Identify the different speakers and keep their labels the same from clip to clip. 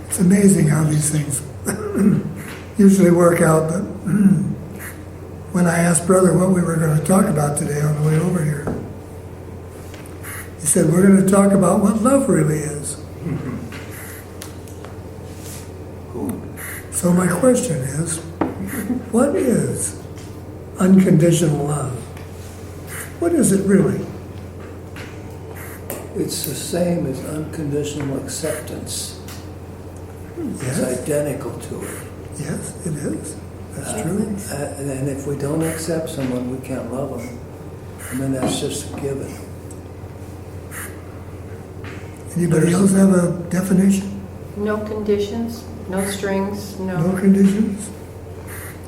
Speaker 1: It's amazing how these things usually work out, but when I asked Brother what we were going to talk about today on the way over here, he said, we're going to talk about what love really is. So my question is, what is unconditional love? What is it really?
Speaker 2: It's the same as unconditional acceptance.
Speaker 1: Yes.
Speaker 2: It's identical to it.
Speaker 1: Yes, it is. That's true.
Speaker 2: And if we don't accept someone, we can't love them. And then that's just a given.
Speaker 1: Anybody else have a definition?
Speaker 3: No conditions, no strings,
Speaker 1: No conditions?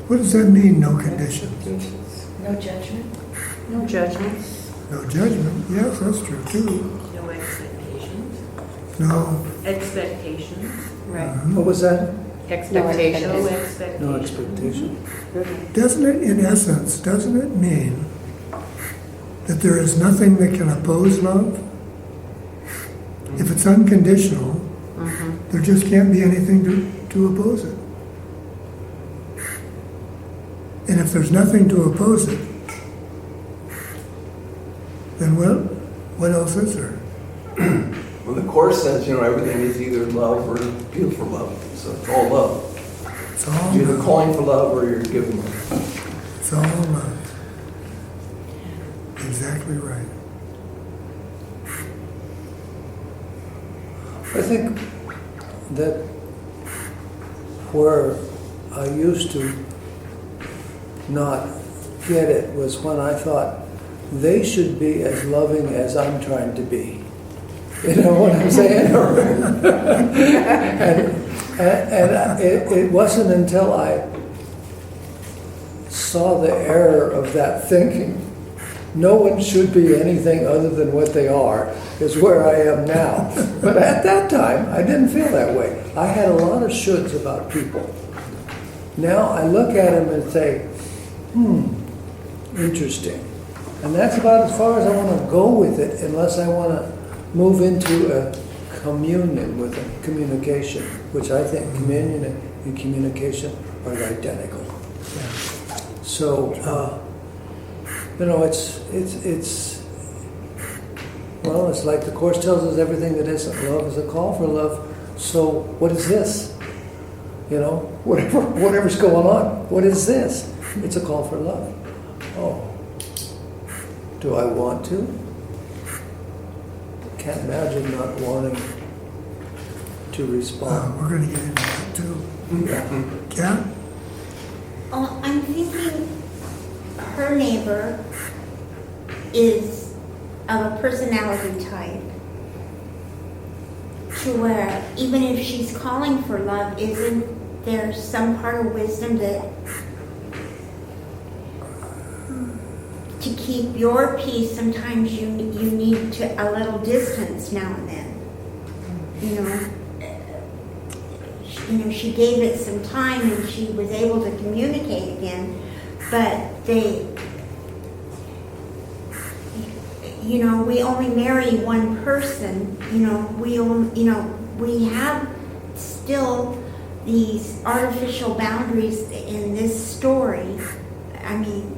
Speaker 1: What does that mean, no conditions?
Speaker 3: expectations,
Speaker 4: No judgment,
Speaker 3: no judgments.
Speaker 1: No judgment? Yes, that's true too.
Speaker 4: no expectations.
Speaker 1: No.
Speaker 4: Expectations.
Speaker 3: Right.
Speaker 2: What was that?
Speaker 3: Expectations.
Speaker 4: No expectations.
Speaker 2: No expectation.
Speaker 1: Doesn't it, in essence, doesn't it mean that there is nothing that can oppose love? If it's unconditional, there just can't be anything to oppose it. And if there's nothing to oppose it, then what else is there?
Speaker 5: Well, the Course says, everything is either love or beautiful love. So it's all love.
Speaker 1: It's all
Speaker 5: You're either
Speaker 1: love.
Speaker 5: calling for love or you're giving love.
Speaker 1: It's all love. Exactly right.
Speaker 2: I think that where I used to not get it was when I thought they should be as loving as I'm trying to be. You know what I'm saying? and it wasn't until I saw the error of that thinking. No one should be anything other than what they are, is where I am now. But at that time, I didn't feel that way. I had a lot of shoulds about people. Now I look at them and say, interesting. And that's about as far as I want to go with it, unless I want to move into a communion with them, communication, which I think communion and communication are identical. So, it's like the Course tells us everything that isn't love is a call for love. So what is this? Whatever's going on, what is this? It's a call for love. Oh, do I want to? Can't imagine not wanting to respond.
Speaker 1: We're going to get into that too.
Speaker 2: Yeah.
Speaker 1: Kat?
Speaker 6: Oh, I'm thinking her neighbor is of a personality type to where even if she's calling for love, isn't there some part of wisdom that to keep your peace, sometimes you need a little distance now and then. She gave it some time and she was able to communicate again, but we only marry one person. We have still these artificial boundaries in this story. I mean,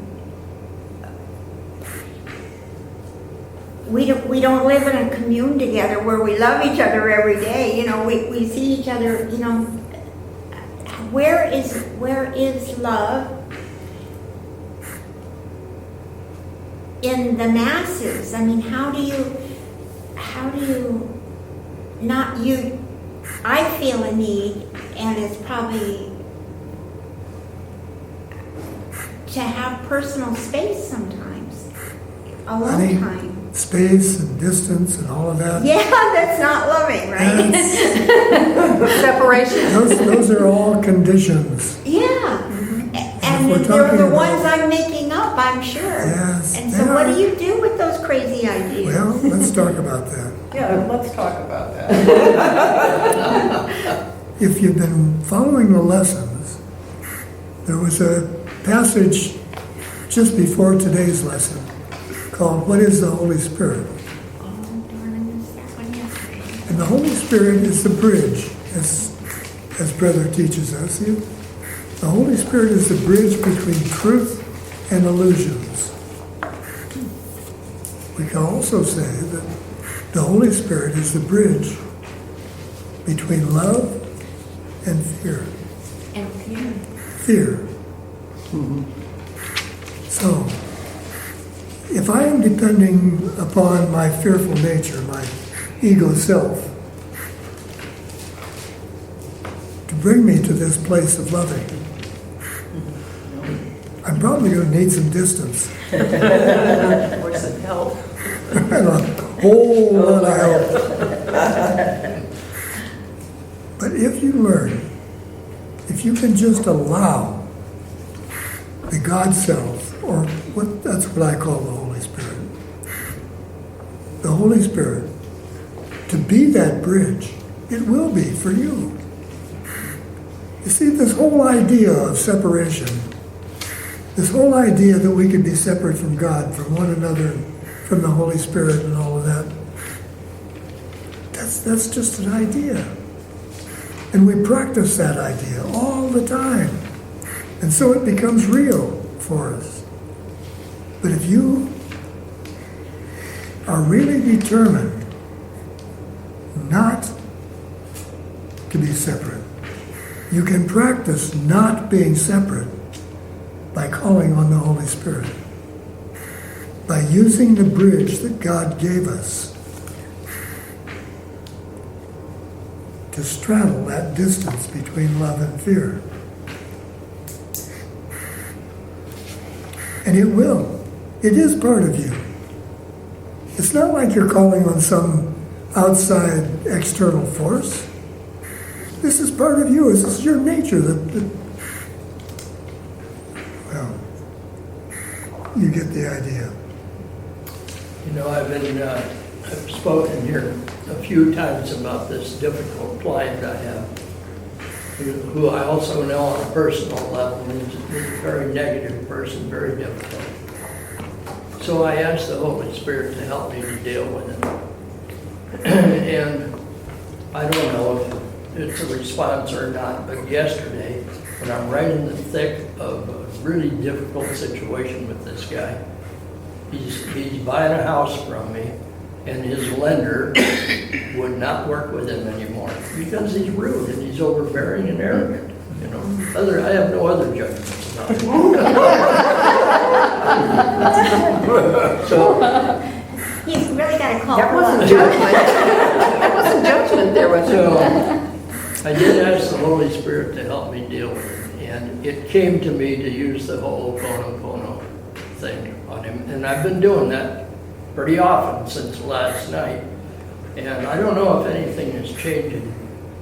Speaker 6: we don't live in a commune together where we love each other every day. We see each other. Where is love in the masses? I mean, how do you not you? I feel a need, and it's probably to have personal space sometimes, alone time.
Speaker 1: Space and distance and all of that.
Speaker 6: Yeah, that's not loving, right?
Speaker 3: Separation.
Speaker 1: Those are all conditions.
Speaker 6: Yeah. And
Speaker 1: we're
Speaker 6: they're
Speaker 1: talking
Speaker 6: the
Speaker 1: about-
Speaker 6: ones I'm making up, I'm sure.
Speaker 1: Yes,
Speaker 6: And so
Speaker 1: they
Speaker 6: what
Speaker 1: are.
Speaker 6: do you do with those crazy ideas?
Speaker 1: Well, let's talk about that.
Speaker 3: Yeah, let's talk about that.
Speaker 1: If you've been following the lessons, there was a passage just before today's lesson called What is the Holy Spirit?
Speaker 6: Oh, darn, I missed that one yesterday.
Speaker 1: And the Holy Spirit is the bridge, as as Brother teaches us, the Holy Spirit is the bridge between truth and illusions. We can also say that the Holy Spirit is the bridge between love and fear.
Speaker 6: And fear.
Speaker 1: Fear. So, if I am depending upon my fearful nature, my ego self, to bring me to this place of loving, I'm probably going to need some distance
Speaker 3: Or some help.
Speaker 1: and a whole lot of help. But if you learn, if you can just allow the God self, or that's what I call the Holy Spirit, the Holy Spirit, to be that bridge, it will be for you. You see, this whole idea of separation, this whole idea that we could be separate from God, from one another, from the Holy Spirit and all of that, that's just an idea. And we practice that idea all the time. And so it becomes real for us. But if you are really determined not to be separate, you can practice not being separate by calling on the Holy Spirit, by using the bridge that God gave us to straddle that distance between love and fear. And it will. It is part of you. It's not like you're calling on some outside external force. This is part of you. This is your nature. Well, you get the idea.
Speaker 7: You know, I've spoken here a few times about this difficult client I have, who I also know on a personal level is a very negative person, very difficult. So I asked the Holy Spirit to help me to deal with it. And I don't know if it's a response or not, but yesterday, when I'm right in the thick of a really difficult situation with this guy, he's buying a house from me, and his lender would not work with him anymore because he's rude and he's overbearing and arrogant. You know, I have no other judgments about him. So
Speaker 6: He's really got to call
Speaker 3: That
Speaker 6: for
Speaker 3: wasn't
Speaker 6: love.
Speaker 3: judgment. That wasn't judgment there, was
Speaker 7: So
Speaker 3: it?
Speaker 7: I did ask the Holy Spirit to help me deal with it, and it came to me to use the Ho'oponopono thing on him, and I've been doing that pretty often since last night, and I don't know if anything has changed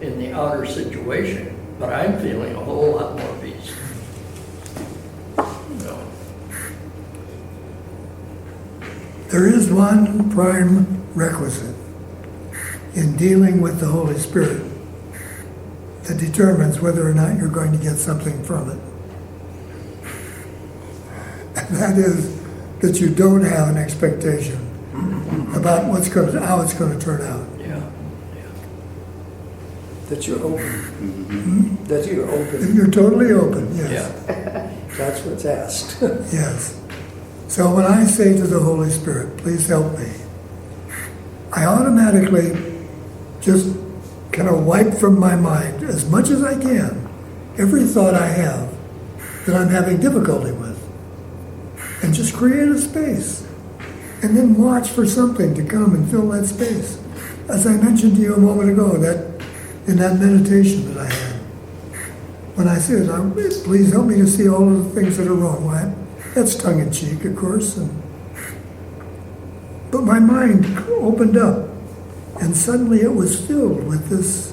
Speaker 7: in the outer situation, but I'm feeling a whole lot more peace. So,
Speaker 1: There is one prime requisite in dealing with the Holy Spirit that determines whether or not you're going to get something from it. And that is that you don't have an expectation about how it's going to turn out.
Speaker 7: yeah.
Speaker 2: That you're open. That you're open.
Speaker 1: You're totally open, yes.
Speaker 7: Yeah.
Speaker 2: That's what's asked.
Speaker 1: Yes. So when I say to the Holy Spirit, please help me, I automatically just kind of wipe from my mind as much as I can every thought I have that I'm having difficulty with. And just create a space. And then watch for something to come and fill that space. As I mentioned to you a moment ago, in that meditation that I had, when I said, please help me to see all of the things that are wrong. Well, that's tongue-in-cheek, of course. But my mind opened up, and suddenly it was filled with this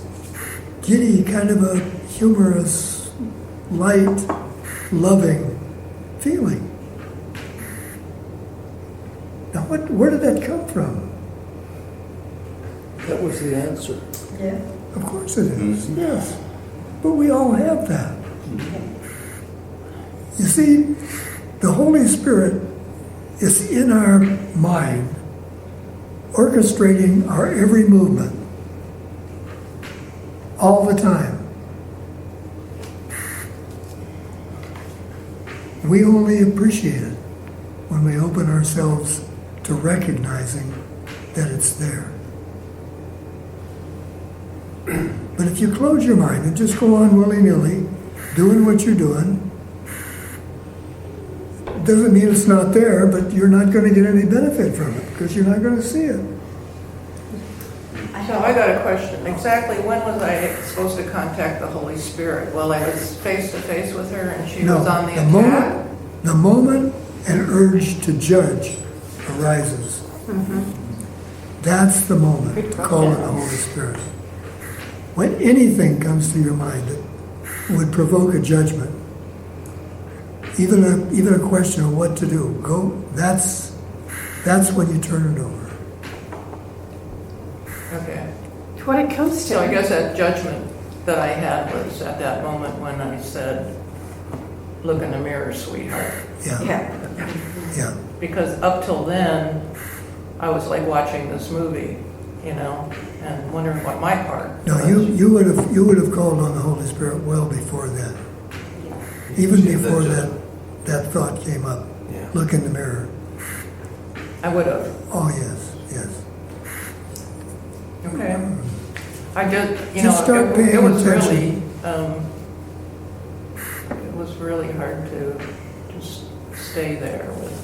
Speaker 1: giddy, kind of a humorous, light, loving feeling. Now, where did that come from?
Speaker 2: That was the answer.
Speaker 6: Yeah.
Speaker 1: Of course it is, yes. But we all have that. You see, the Holy Spirit is in our mind, orchestrating our every movement all the time. We only appreciate it when we open ourselves to recognizing that it's there. But if you close your mind and just go on willy-nilly, doing what you're doing, doesn't mean it's not there, but you're not going to get any benefit from it because you're not going to see it.
Speaker 3: So I got a question. Exactly when was I supposed to contact the Holy Spirit? Well, I was face to face with her and she
Speaker 1: No,
Speaker 3: was on the attack?
Speaker 1: the moment an urge to judge arises, that's the moment to call on the Holy Spirit. When anything comes to your mind that would provoke a judgment, even a question of what to do, that's when you turn it over.
Speaker 3: Okay.
Speaker 4: What it comes
Speaker 3: So I
Speaker 4: to,
Speaker 3: guess that judgment that I had was at that moment when I said, look in the mirror, sweetheart.
Speaker 1: Yeah,
Speaker 4: yeah,
Speaker 1: yeah.
Speaker 3: Because up till then, I was like watching this movie, you know, and wondering what my part
Speaker 1: No,
Speaker 3: was.
Speaker 1: you would have called on the Holy Spirit well before then. Even before that thought came up.
Speaker 5: Yeah.
Speaker 1: Look in the mirror.
Speaker 3: I would have.
Speaker 1: Oh yes, yes.
Speaker 3: Okay. I did, you
Speaker 1: Just
Speaker 3: know,
Speaker 1: start
Speaker 3: it
Speaker 1: paying
Speaker 3: was
Speaker 1: attention.
Speaker 3: it was really hard to just stay there with,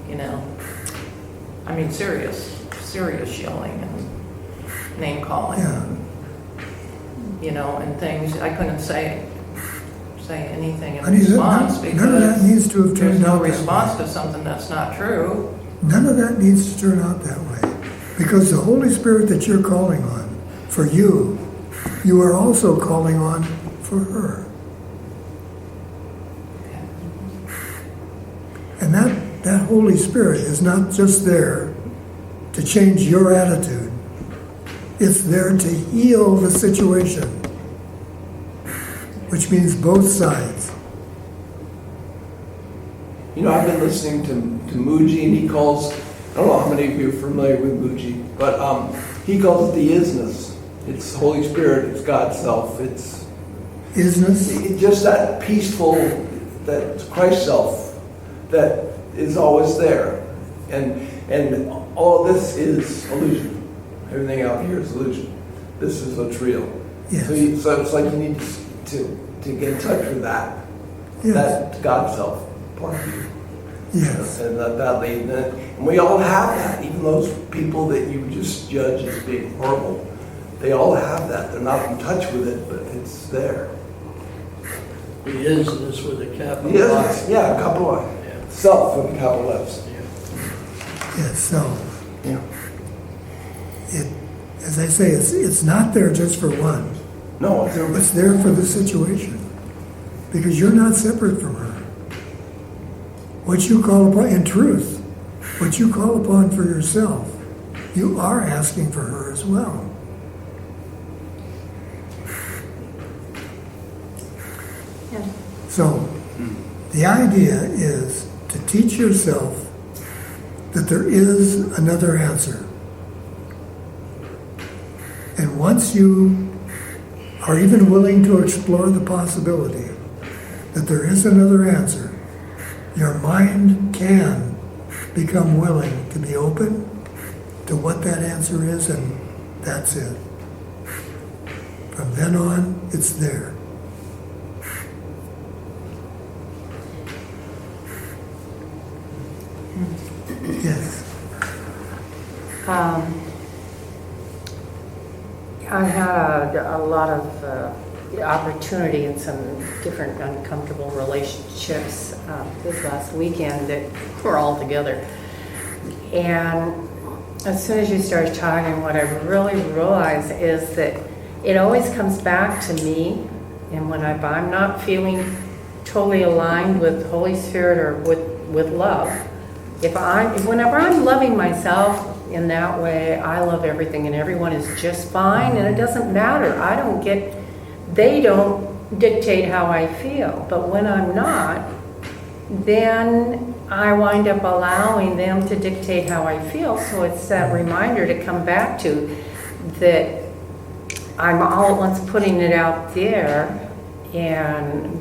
Speaker 3: you know, I mean, serious yelling and name calling,
Speaker 1: Yeah.
Speaker 3: you know, and things. I couldn't say anything in
Speaker 1: I mean,
Speaker 3: response
Speaker 1: none of that
Speaker 3: because
Speaker 1: needs to have
Speaker 3: there's
Speaker 1: turned
Speaker 3: no
Speaker 1: out that
Speaker 3: response
Speaker 1: way.
Speaker 3: to something that's not true.
Speaker 1: None of that needs to turn out that way. Because the Holy Spirit that you're calling on for you, you are also calling on for her. And that Holy Spirit is not just there to change your attitude. It's there to heal the situation, which means both sides.
Speaker 5: You know, I've been listening to Muji, and he calls, I don't know how many of you are familiar with Muji, but he calls it the isness. It's Holy Spirit, it's God's self, it's just that peaceful, that Christ self that is always there. And all of this is illusion. Everything out here is illusion. This is what's real.
Speaker 1: Yes.
Speaker 5: So it's like you need to get in touch with that.
Speaker 1: Yes.
Speaker 5: That God self part of you.
Speaker 1: Yes.
Speaker 5: And and we all have that. Even those people that you just judge as being horrible, they all have that. They're not in touch with it, but it's there.
Speaker 7: The isness with a capital
Speaker 5: Yes,
Speaker 7: I.
Speaker 5: yeah, a couple of
Speaker 7: Yeah.
Speaker 5: self with a capital F's.
Speaker 1: Yes, so
Speaker 5: Yeah.
Speaker 1: as I say, it's not there just for one.
Speaker 5: No,
Speaker 1: It's there for the situation. Because you're not separate from her. What you call upon, in truth, what you call upon for yourself, you are asking for her as well.
Speaker 4: yeah.
Speaker 1: So, the idea is to teach yourself that there is another answer. And once you are even willing to explore the possibility that there is another answer, your mind can become willing to be open to what that answer is, and that's it. From then on, it's there. Yes.
Speaker 4: I had a lot of opportunity in some different uncomfortable relationships this last weekend that were all together. And as soon as you started talking, what I really realized is that it always comes back to me. And when I'm not feeling totally aligned with Holy Spirit or with love, whenever I'm loving myself in that way, I love everything and everyone is just fine, and it doesn't matter. They don't dictate how I feel. But when I'm not, then I wind up allowing them to dictate how I feel. So it's that reminder to come back to that I'm all at once putting it out there, and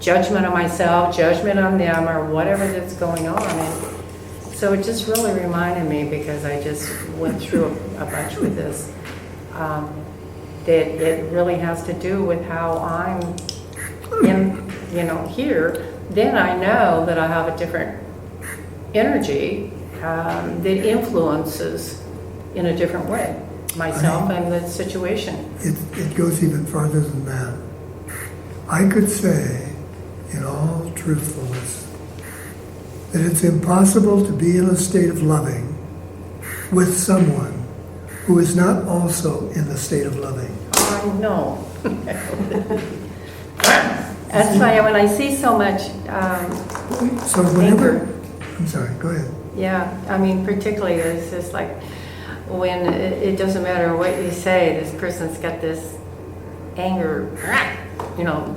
Speaker 4: judgment of myself, judgment on them, or whatever that's going on. And so it just really reminded me, because I just went through a bunch with this, that it really has to do with how I'm here. Then I know that I have a different energy that influences in a different way myself and the situation.
Speaker 1: It goes even farther than that. I could say, in all truthfulness, that it's impossible to be in a state of loving with someone who is not also in the state of loving.
Speaker 4: I know. That's why when I see so much
Speaker 1: So whenever,
Speaker 4: anger.
Speaker 1: I'm sorry, go ahead.
Speaker 4: Yeah, I mean, particularly it's just like when it doesn't matter what you say, this person's got this anger,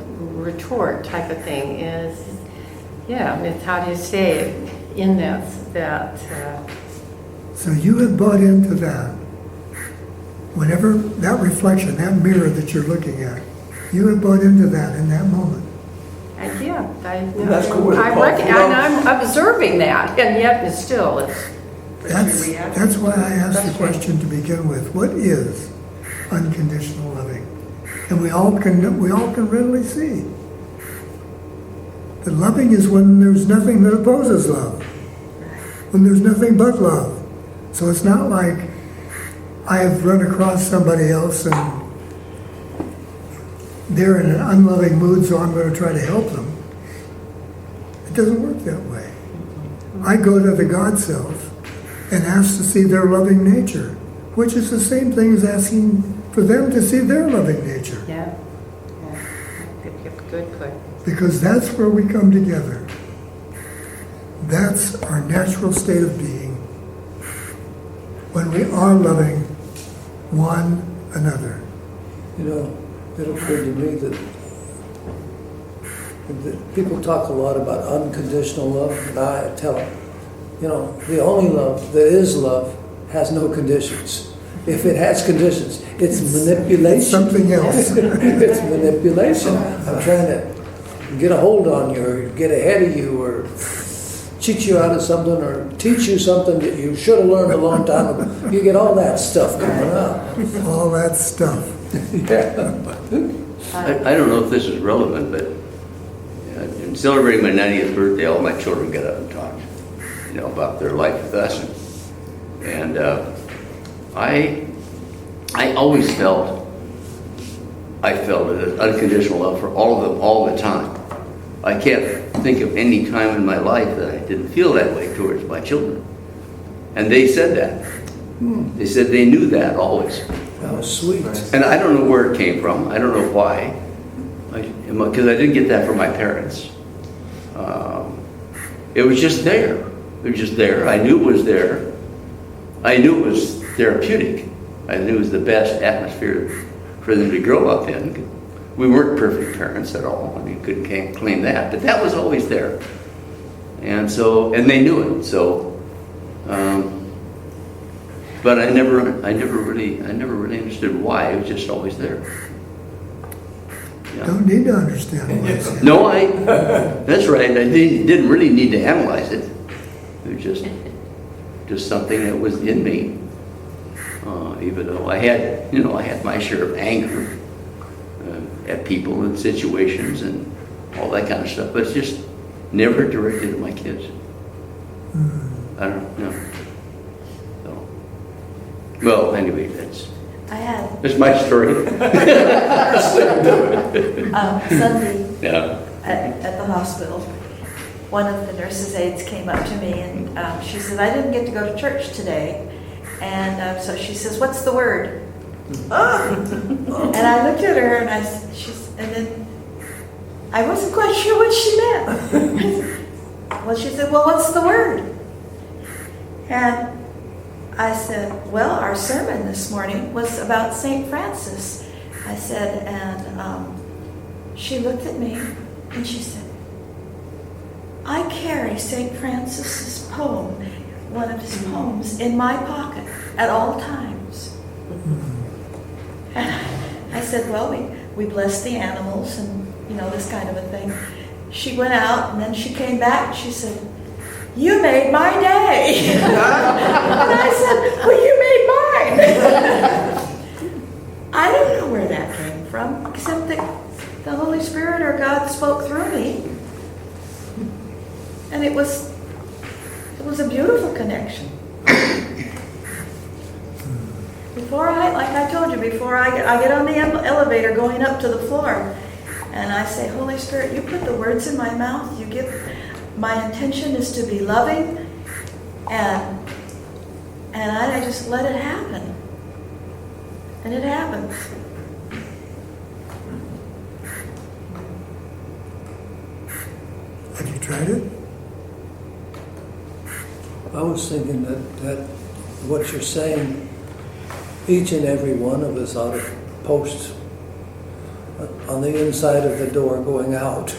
Speaker 4: retort type of thing. It's how do you stay in that.
Speaker 1: So you have bought into that. Whenever that reflection, that mirror that you're looking at, you have bought into that in that moment.
Speaker 5: That's cool.
Speaker 4: I'm observing that, and yet it's still,
Speaker 1: That's why I asked the question to begin with. What is unconditional loving? And we all can readily see that loving is when there's nothing that opposes love, when there's nothing but love. So it's not like I have run across somebody else and they're in an unloving mood, so I'm going to try to help them. It doesn't work that way. I go to the God self and ask to see their loving nature, which is the same thing as asking for them to see their loving nature.
Speaker 4: Yeah. Good put.
Speaker 1: Because that's where we come together. That's our natural state of being when we are loving one another.
Speaker 2: It occurred to me that people talk a lot about unconditional love, and I tell them, the only love that is love has no conditions. If it has conditions, it's manipulation.
Speaker 1: Something else.
Speaker 2: It's manipulation. I'm trying to get a hold on you, or get ahead of you, or cheat you out of something, or teach you something that you should have learned a long time ago. You get all that stuff coming up.
Speaker 1: All that stuff.
Speaker 2: Yeah.
Speaker 8: I don't know if this is relevant, but in celebrating my 90th birthday, all my children got up and talked, about their life with us. And I always felt an unconditional love for all of them all the time. I can't think of any time in my life that I didn't feel that way towards my children. And they said that. They said they knew that always.
Speaker 2: Oh, sweet.
Speaker 8: And I don't know where it came from. I don't know why. Because I didn't get that from my parents. It was just there. It was just there. I knew it was there. I knew it was therapeutic. I knew it was the best atmosphere for them to grow up in. We weren't perfect parents at all. I mean, couldn't claim that. But that was always there. And they knew it. So, but I never really understood why. It was just always there. Yeah.
Speaker 1: Don't need to understand why it's there.
Speaker 8: No, that's right. I didn't really need to analyze it. It was just something that was in me. Even though I had my share of anger at people and situations and all that kind of stuff, but it's just never directed at my kids. I don't know. So, well, anyway, that's my story.
Speaker 9: Sunday
Speaker 8: Yeah.
Speaker 9: at the hospital, one of the nurses' aides came up to me and she said, I didn't get to go to church today. And so she says, what's the word? And I looked at her and and then I wasn't quite sure what she meant. Well, she said, well, what's the word? And I said, well, our sermon this morning was about St. Francis. I said, and she looked at me and she said, I carry St. Francis's poem, one of his poems, in my pocket at all times. And I said, well, we bless the animals and, this kind of a thing. she went out and then she came back and she said, "You made my day." And I said, "Well, you made mine." I don't know where that came from, except that the Holy Spirit or God spoke through me. And it was a beautiful connection. Before like I told you, before I get on the elevator going up to the floor, and I say, "Holy Spirit, you put the words in my mouth. My intention is to be loving," and I just let it happen. And it happens.
Speaker 1: Have you tried it?
Speaker 2: I was thinking that what you're saying, each and every one of us ought to post on the inside of the door going out.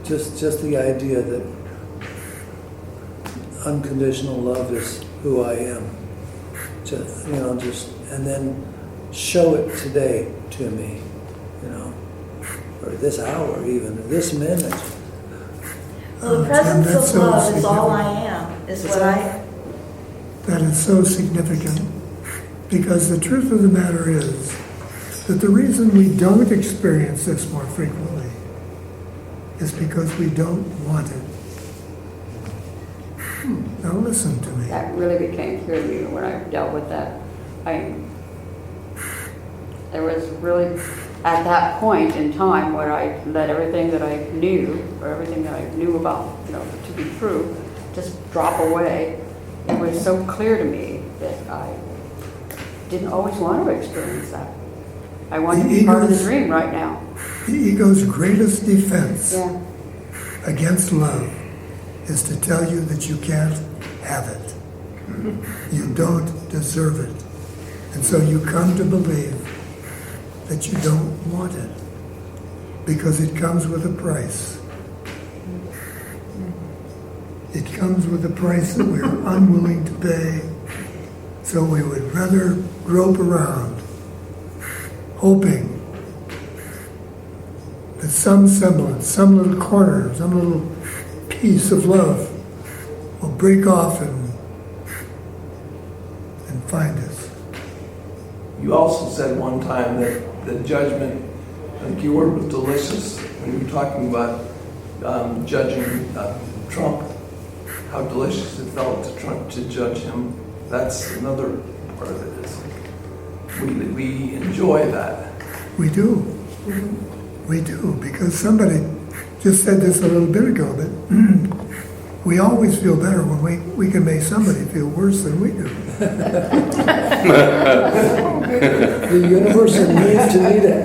Speaker 2: just the idea that unconditional love is who I am. And then show it today to me, or this hour even, or this minute.
Speaker 9: Well, the
Speaker 1: Tim,
Speaker 9: presence
Speaker 1: that's
Speaker 9: of
Speaker 1: so
Speaker 9: love is all I
Speaker 1: significant.
Speaker 9: am, is what I...
Speaker 1: That is so significant, because the truth of the matter is that the reason we don't experience this more frequently is because we don't want it. Now listen to me.
Speaker 10: That really became clear to me when I dealt with that. There was really, at that point in time when I let everything that I knew, or everything that I knew about, to be true, just drop away. It was so clear to me that I didn't always want to experience that. I want to be part of the dream right now.
Speaker 1: The ego's greatest defense
Speaker 10: Yeah.
Speaker 1: against love is to tell you that you can't have it. You don't deserve it. And so you come to believe that you don't want it because it comes with a price. It comes with a price that we're unwilling to pay. So we would rather grope around, hoping that some semblance, some little corner, some little piece of love will break off and find us.
Speaker 5: You also said one time that the judgment, I think your word was delicious, when you were talking about judging Trump, how delicious it felt to judge him. That's another part of it, is we enjoy that.
Speaker 1: We do. We do, because somebody just said this a little bit ago, that we always feel better when we can make somebody feel worse than we do.
Speaker 2: The universe needs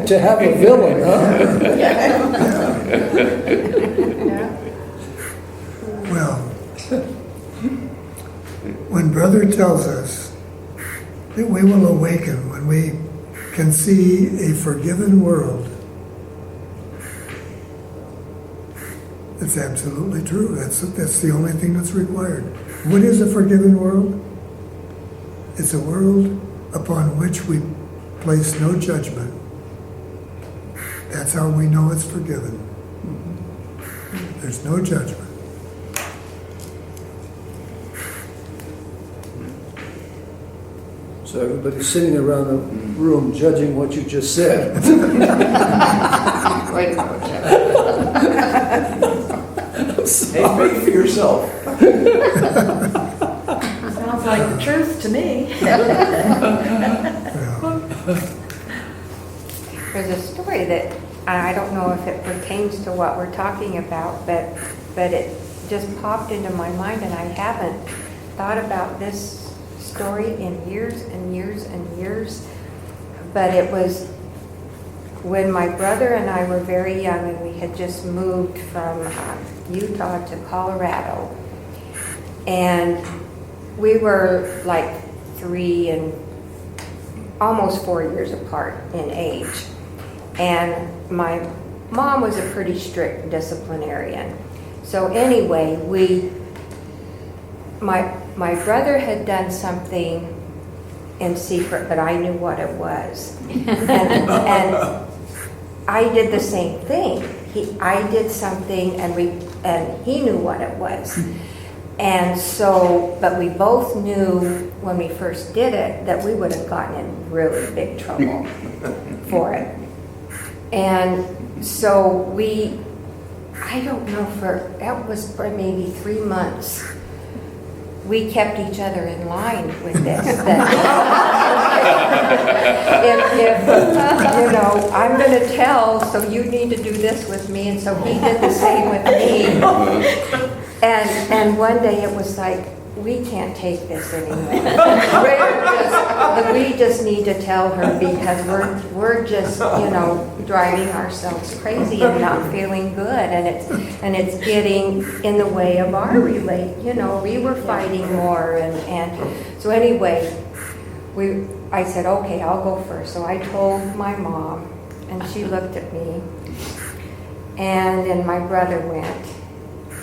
Speaker 2: to have a villain, huh?
Speaker 1: Well, when Brother tells us that we will awaken when we can see a forgiven world, it's absolutely true. That's the only thing that's required. What is a forgiven world? It's a world upon which we place no judgment. That's how we know it's forgiven. There's no judgment.
Speaker 2: So everybody's sitting around the room judging what you just said.
Speaker 10: Wait a minute.
Speaker 5: Hey, speak for yourself.
Speaker 9: Sounds like the truth to me.
Speaker 11: There's a story that, I don't know if it pertains to what we're talking about, but it just popped into my mind, and I haven't thought about this story in years and years and years. But it was when my brother and I were very young, and we had just moved from Utah to Colorado. And we were like 3 and almost 4 years apart in age. And my mom was a pretty strict disciplinarian. So anyway, my brother had done something in secret, but I knew what it was. And I did the same thing. I did something and he knew what it was. And so, but we both knew when we first did it that we would have gotten in really big trouble for it. And so I don't know, that was for maybe 3 months. We kept each other in line with this. If you know, I'm going to tell, so you need to do this with me, and so he did the same with me. And one day it was like, we can't take this anymore. We just need to tell her because we're just, you know, driving ourselves crazy and not feeling good, and it's getting in the way of our relate. You know, we were fighting more, and so anyway, I said, okay, I'll go first. So I told my mom, and she looked at me, and then my brother went.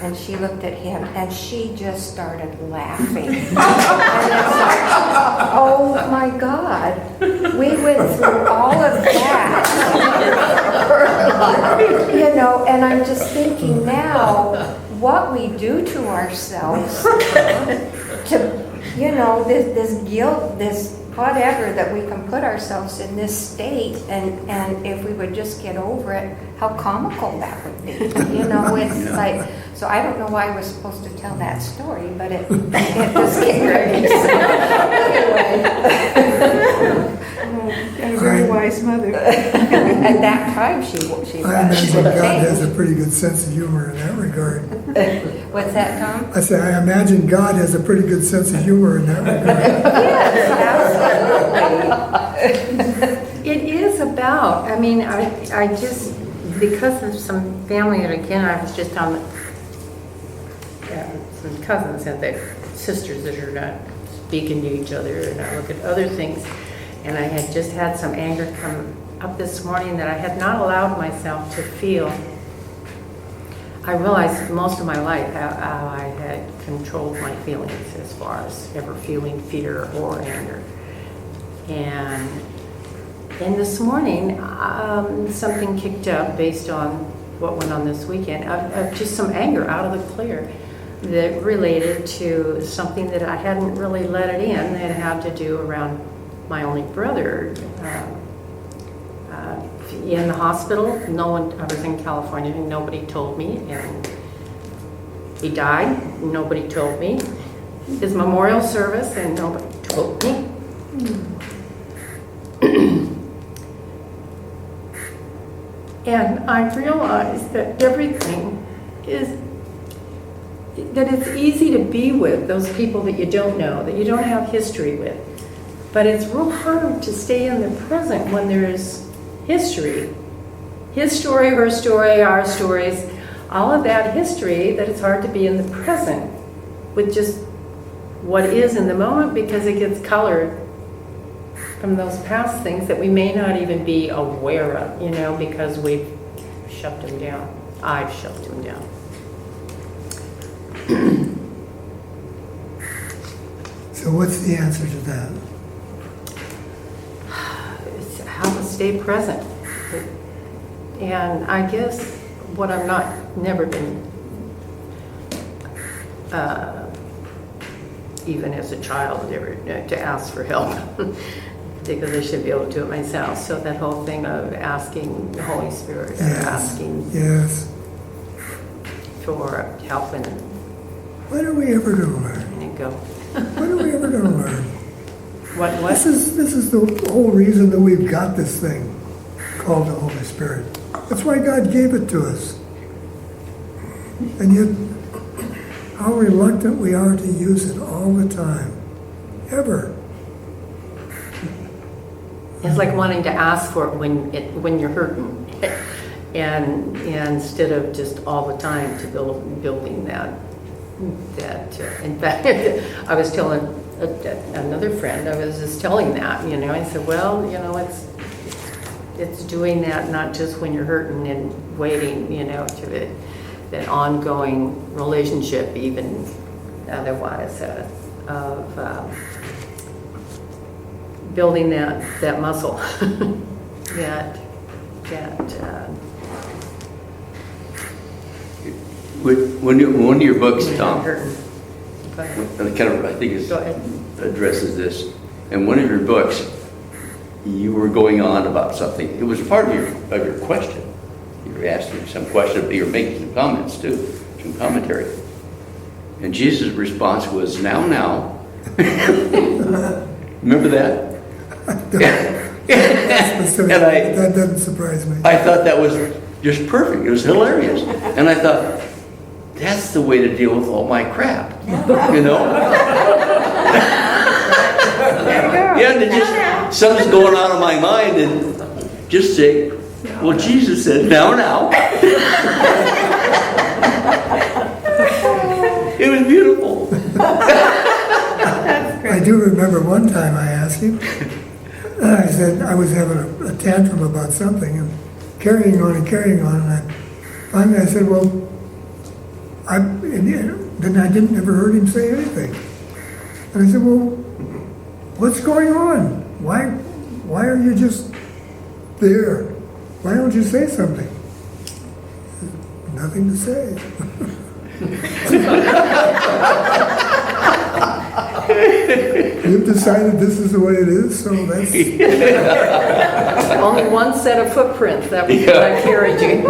Speaker 11: And she looked at him, and she just started laughing. And it's like, oh my God, we went through all of that. You know, and I'm just thinking now, what we do to ourselves to, you know, this guilt, this whatever, that we can put ourselves in this state, and if we would just get over it, how comical that would be. You know, it's like, so I don't know why I was supposed to tell that story, but it just came right.
Speaker 12: A very wise mother.
Speaker 11: At that time, she was.
Speaker 1: I imagine God has a pretty good sense of humor in that regard.
Speaker 11: What's that, Tom?
Speaker 1: I say, I imagine God has a pretty good sense of humor in that regard.
Speaker 11: Yes, absolutely.
Speaker 4: It is about, I mean, I just, because of some family, and again, I was just on some cousins and their sisters that are not speaking to each other, and I look at other things, and I had just had some anger come up this morning that I had not allowed myself to feel. I realized most of my life how I had controlled my feelings as far as ever feeling fear or anger. And this morning, something kicked up based on what went on this weekend, of just some anger out of the clear that related to something that I hadn't really let it in, that had to do around my only brother in the hospital. No one, I was in California and nobody told me, and he died, nobody told me. His memorial service, and nobody told me. And I realized that everything is, that it's easy to be with those people that you don't know, that you don't have history with. But it's real hard to stay in the present when there's history. His story, her story, our stories, all of that history, that it's hard to be in the present with just what is in the moment, because it gets colored from those past things that we may not even be aware of, you know, because we've shoved them down. I've shoved them down.
Speaker 1: So what's the answer to that?
Speaker 4: It's how to stay present. And I guess what I'm never been, even as a child, ever to ask for help. Because I should be able to do it myself. So that whole thing of asking the Holy Spirit,
Speaker 1: Yes.
Speaker 4: asking for help, and
Speaker 1: When are we ever going to learn?
Speaker 4: and go.
Speaker 1: When are we ever going to learn?
Speaker 4: What?
Speaker 1: This is the whole reason that we've got this thing called the Holy Spirit. That's why God gave it to us. And yet, how reluctant we are to use it all the time. Ever.
Speaker 4: It's like wanting to ask for it when you're hurting, and instead of just all the time to building that. In fact, I was telling another friend, I was just telling that, you know, I said, well, you know, it's doing that not just when you're hurting and waiting, you know, to that ongoing relationship, even otherwise, of building that muscle that
Speaker 8: One of your books, Tom,
Speaker 4: Curtain. Go ahead.
Speaker 8: I think it
Speaker 4: Go ahead.
Speaker 8: addresses this. In one of your books, you were going on about something. It was part of your question. You were asking some question, but you were making some comments too, some commentary. And Jesus' response was, now. Remember that?
Speaker 1: That doesn't surprise me.
Speaker 8: I thought that was just perfect. It was hilarious. And I thought, that's the way to deal with all my crap. You know? Yeah, and just something's going on in my mind, and just say, well, Jesus said, now. It was beautiful.
Speaker 1: I do remember one time I asked him, I said I was having a tantrum about something and carrying on, and finally I said, well, then I didn't ever heard him say anything. And I said, well, what's going on? Why are you just there? Why don't you say something? Nothing to say. You've decided this is the way it is, so that's...
Speaker 4: Only one set of footprints, that was what I carried you.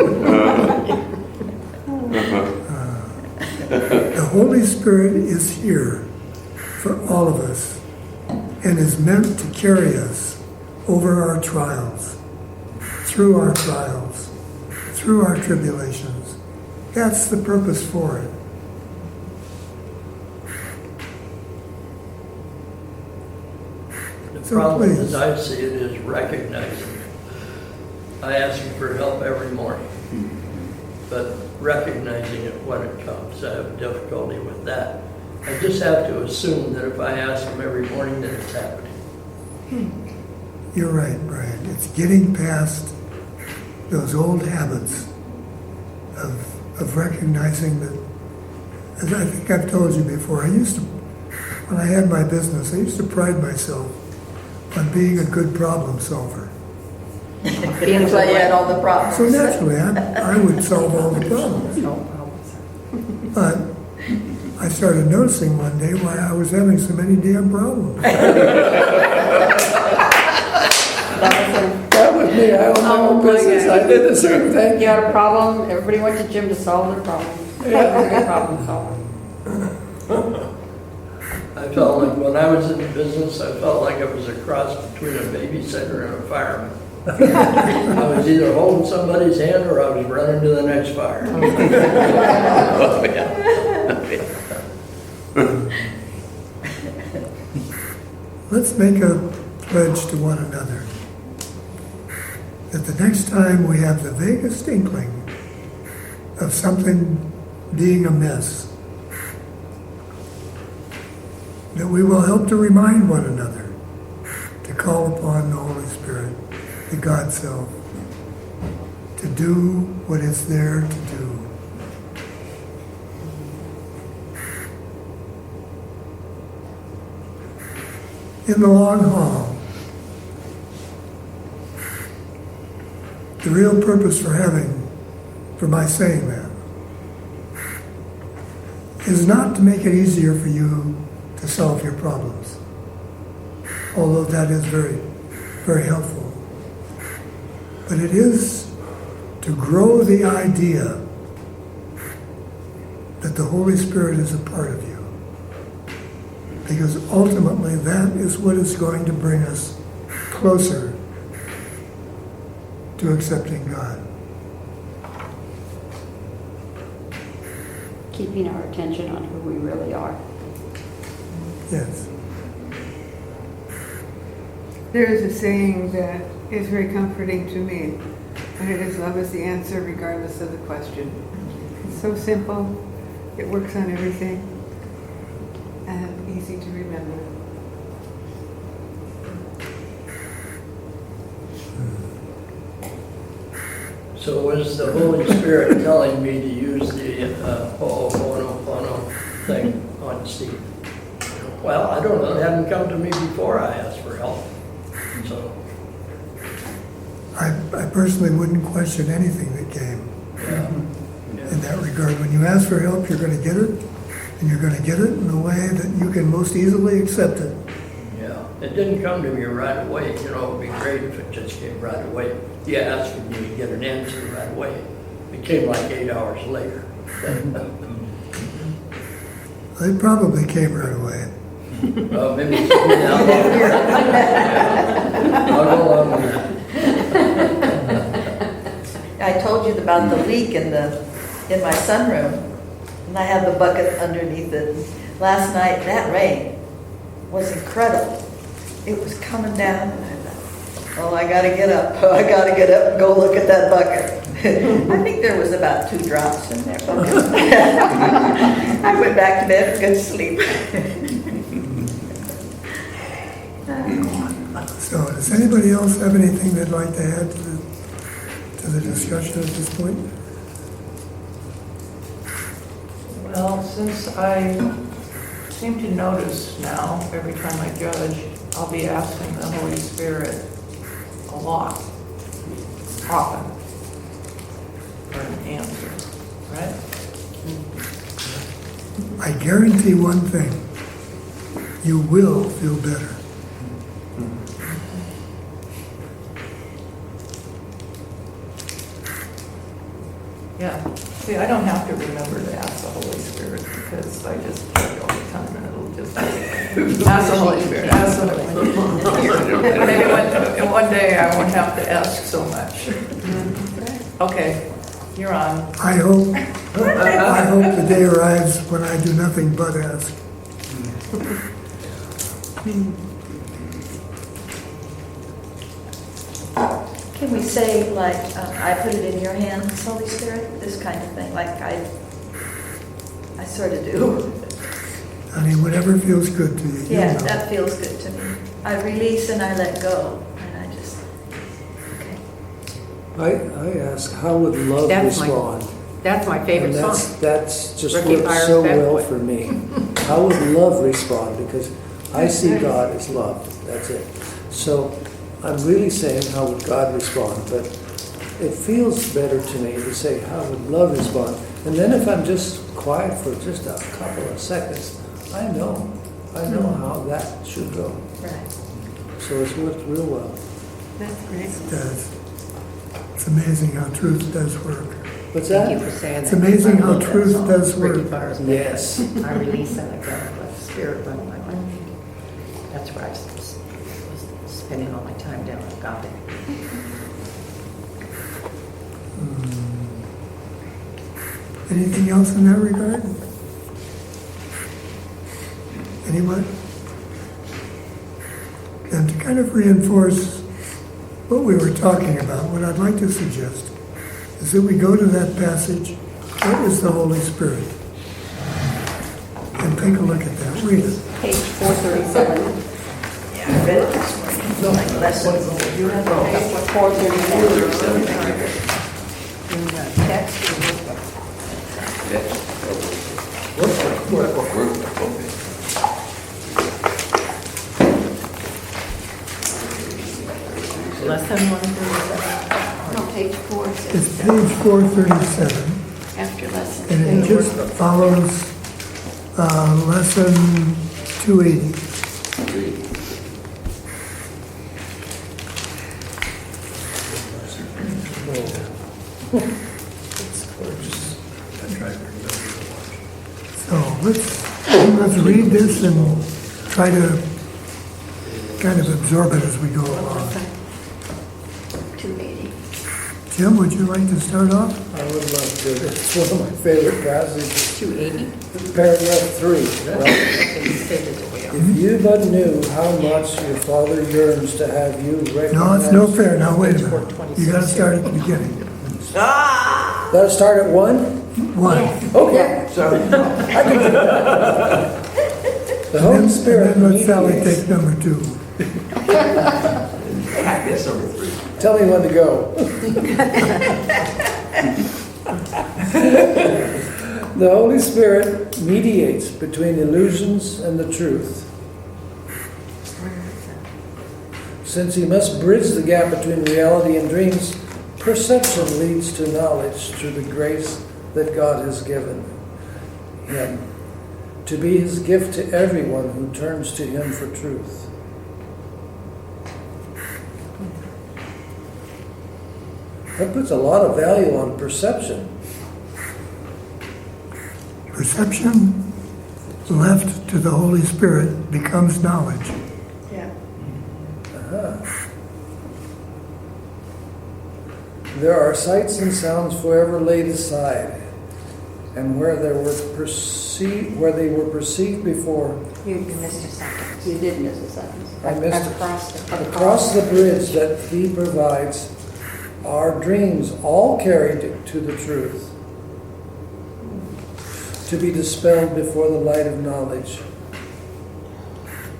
Speaker 1: The Holy Spirit is here for all of us and is meant to carry us over our trials, through our tribulations. That's the purpose for it.
Speaker 7: The
Speaker 1: So
Speaker 7: problem,
Speaker 1: please.
Speaker 7: as I see it, is recognizing. I ask him for help every morning, but recognizing it when it comes, I have difficulty with that. I just have to assume that if I ask him every morning, that it's happening.
Speaker 1: You're right, Brian. It's getting past those old habits of recognizing that, as I think I've told you before, when I had my business, I used to pride myself on being a good problem solver.
Speaker 9: That's why you had all the problems.
Speaker 1: So naturally, I would solve all the problems.
Speaker 4: No problems.
Speaker 1: But I started noticing one day why I was having so many damn problems.
Speaker 2: That was me. I own my
Speaker 4: Oh,
Speaker 2: own
Speaker 4: my
Speaker 2: business.
Speaker 4: God.
Speaker 2: I did the same thing.
Speaker 10: You had a problem, everybody went to Jim to solve their problem. Every problem solver.
Speaker 7: I felt like when I was in business, I felt like I was a cross between a babysitter and a fireman. I was either holding somebody's hand or I was running to the next fire.
Speaker 8: Oh, yeah.
Speaker 1: Let's make a pledge to one another that the next time we have the vaguest inkling of something being amiss, that we will help to remind one another to call upon the Holy Spirit, the God Self, to do what it's there to do. In the long haul, the real purpose for my saying that, is not to make it easier for you to solve your problems, although that is very, very helpful. But it is to grow the idea that the Holy Spirit is a part of you. Because ultimately that is what is going to bring us closer to accepting God.
Speaker 10: Keeping our attention on who we really are.
Speaker 1: Yes.
Speaker 12: There is a saying that is very comforting to me, and it is love is the answer regardless of the question. It's so simple, it works on everything, and easy to remember.
Speaker 7: So was the Holy Spirit telling me to use the Ho'oponopono thing on Steve? Well, I don't know. It hadn't come to me before I asked for help. So,
Speaker 1: I personally wouldn't question anything that came
Speaker 7: yeah.
Speaker 1: in that regard. When you ask for help, you're going to get it, and you're going to get it in a way that you can most easily accept it.
Speaker 7: Yeah, it didn't come to me right away. You know, it'd be great if it just came right away. You asked me to get an answer right away. It came like 8 hours later.
Speaker 1: It probably came right away.
Speaker 7: Maybe it's down there. I'll go along with that.
Speaker 9: I told you about the leak in my sunroom, and I have the bucket underneath it. Last night, that rain was incredible. It was coming down, and I thought, oh, I gotta get up. Oh, I gotta get up and go look at that bucket. I think there was about 2 drops in there. I went back to bed for good sleep.
Speaker 1: So does anybody else have anything they'd like to add to the discussion at this point?
Speaker 3: Well, since I seem to notice now, every time I judge, I'll be asking the Holy Spirit a lot, often, for an answer, right?
Speaker 1: I guarantee one thing. You will feel better.
Speaker 3: Yeah. See, I don't have to remember to ask the Holy Spirit because I just pray all the time and it'll just ask the Holy Spirit, ask the Holy Spirit. Maybe one day I won't have to ask so much. Okay, you're on.
Speaker 1: I hope the day arrives when I do nothing but ask.
Speaker 9: Can we say, like, I put it in your hands, Holy Spirit, this kind of thing, like I sort of do.
Speaker 1: Honey, whatever feels good to you.
Speaker 9: Yeah,
Speaker 1: you know.
Speaker 9: that feels good to me. I release and I let go, and I just, okay.
Speaker 2: I ask, how would love respond?
Speaker 4: That's my favorite
Speaker 2: And
Speaker 4: song.
Speaker 2: that's just
Speaker 4: Ricky
Speaker 2: worked
Speaker 4: Byers'
Speaker 2: so
Speaker 4: Bad
Speaker 2: well
Speaker 4: Boy.
Speaker 2: for me. How would love respond? Because I see God as love. That's it. So I'm really saying, how would God respond? But it feels better to me to say, how would love respond? And then if I'm just quiet for just a couple of seconds, I know how that should go.
Speaker 9: Right.
Speaker 2: So it's worked real well.
Speaker 12: That's great.
Speaker 1: It does. It's amazing how truth does work.
Speaker 2: What's
Speaker 4: Thank
Speaker 2: that?
Speaker 4: you for saying that.
Speaker 1: It's amazing
Speaker 4: I
Speaker 1: how
Speaker 4: love that
Speaker 1: truth
Speaker 4: song,
Speaker 1: does
Speaker 4: Ricky
Speaker 1: work.
Speaker 4: Byers' Bad Boy.
Speaker 2: Yes.
Speaker 4: I release and let go, let the spirit run my life. That's where I was spending all my time down at God.
Speaker 1: Anything else in that regard? Anyone? And to kind of reinforce what we were talking about, what I'd like to suggest is that we go to that passage, what is the Holy Spirit? And take a look at that, read it.
Speaker 4: Page 437.
Speaker 9: Yeah, I read it this morning. Like lessons. You have a
Speaker 4: Page 437. In the text. Lesson 137.
Speaker 11: No, page 4
Speaker 1: It's
Speaker 11: says
Speaker 1: page 437,
Speaker 11: after lesson.
Speaker 1: and it just follows lesson 280. So let's read this and try to kind of absorb it as we go along.
Speaker 11: 280.
Speaker 1: Jim, would you like to start off?
Speaker 2: I would love to. It's one of my favorite passages.
Speaker 4: 280.
Speaker 2: Paragraph 3. Well,
Speaker 4: Okay, you say this way up.
Speaker 2: if you but knew how much your Father yearns to have you recognize...
Speaker 1: No, it's no fair. Now, wait a minute. You gotta start at the beginning.
Speaker 2: Gotta start at 1?
Speaker 1: One.
Speaker 2: Okay.
Speaker 5: Sorry.
Speaker 2: I can do that. The Holy Spirit
Speaker 1: And then let Sally
Speaker 2: mediates.
Speaker 1: take number 2.
Speaker 5: That's number 3.
Speaker 2: Tell me when to go. The Holy Spirit mediates between illusions and the truth. Since he must bridge the gap between reality and dreams, perception leads to knowledge through the grace that God has given him, to be his gift to everyone who turns to him for truth. That puts a lot of value on perception.
Speaker 1: Perception left to the Holy Spirit becomes knowledge.
Speaker 9: Yeah.
Speaker 2: There are sights and sounds forever laid aside, and where they were perceived before.
Speaker 11: You missed a sentence.
Speaker 10: You did miss a sentence.
Speaker 2: I missed it.
Speaker 11: Across
Speaker 2: Across the bridge that he provides, our dreams all carried to the truth, to be dispelled before the light of knowledge.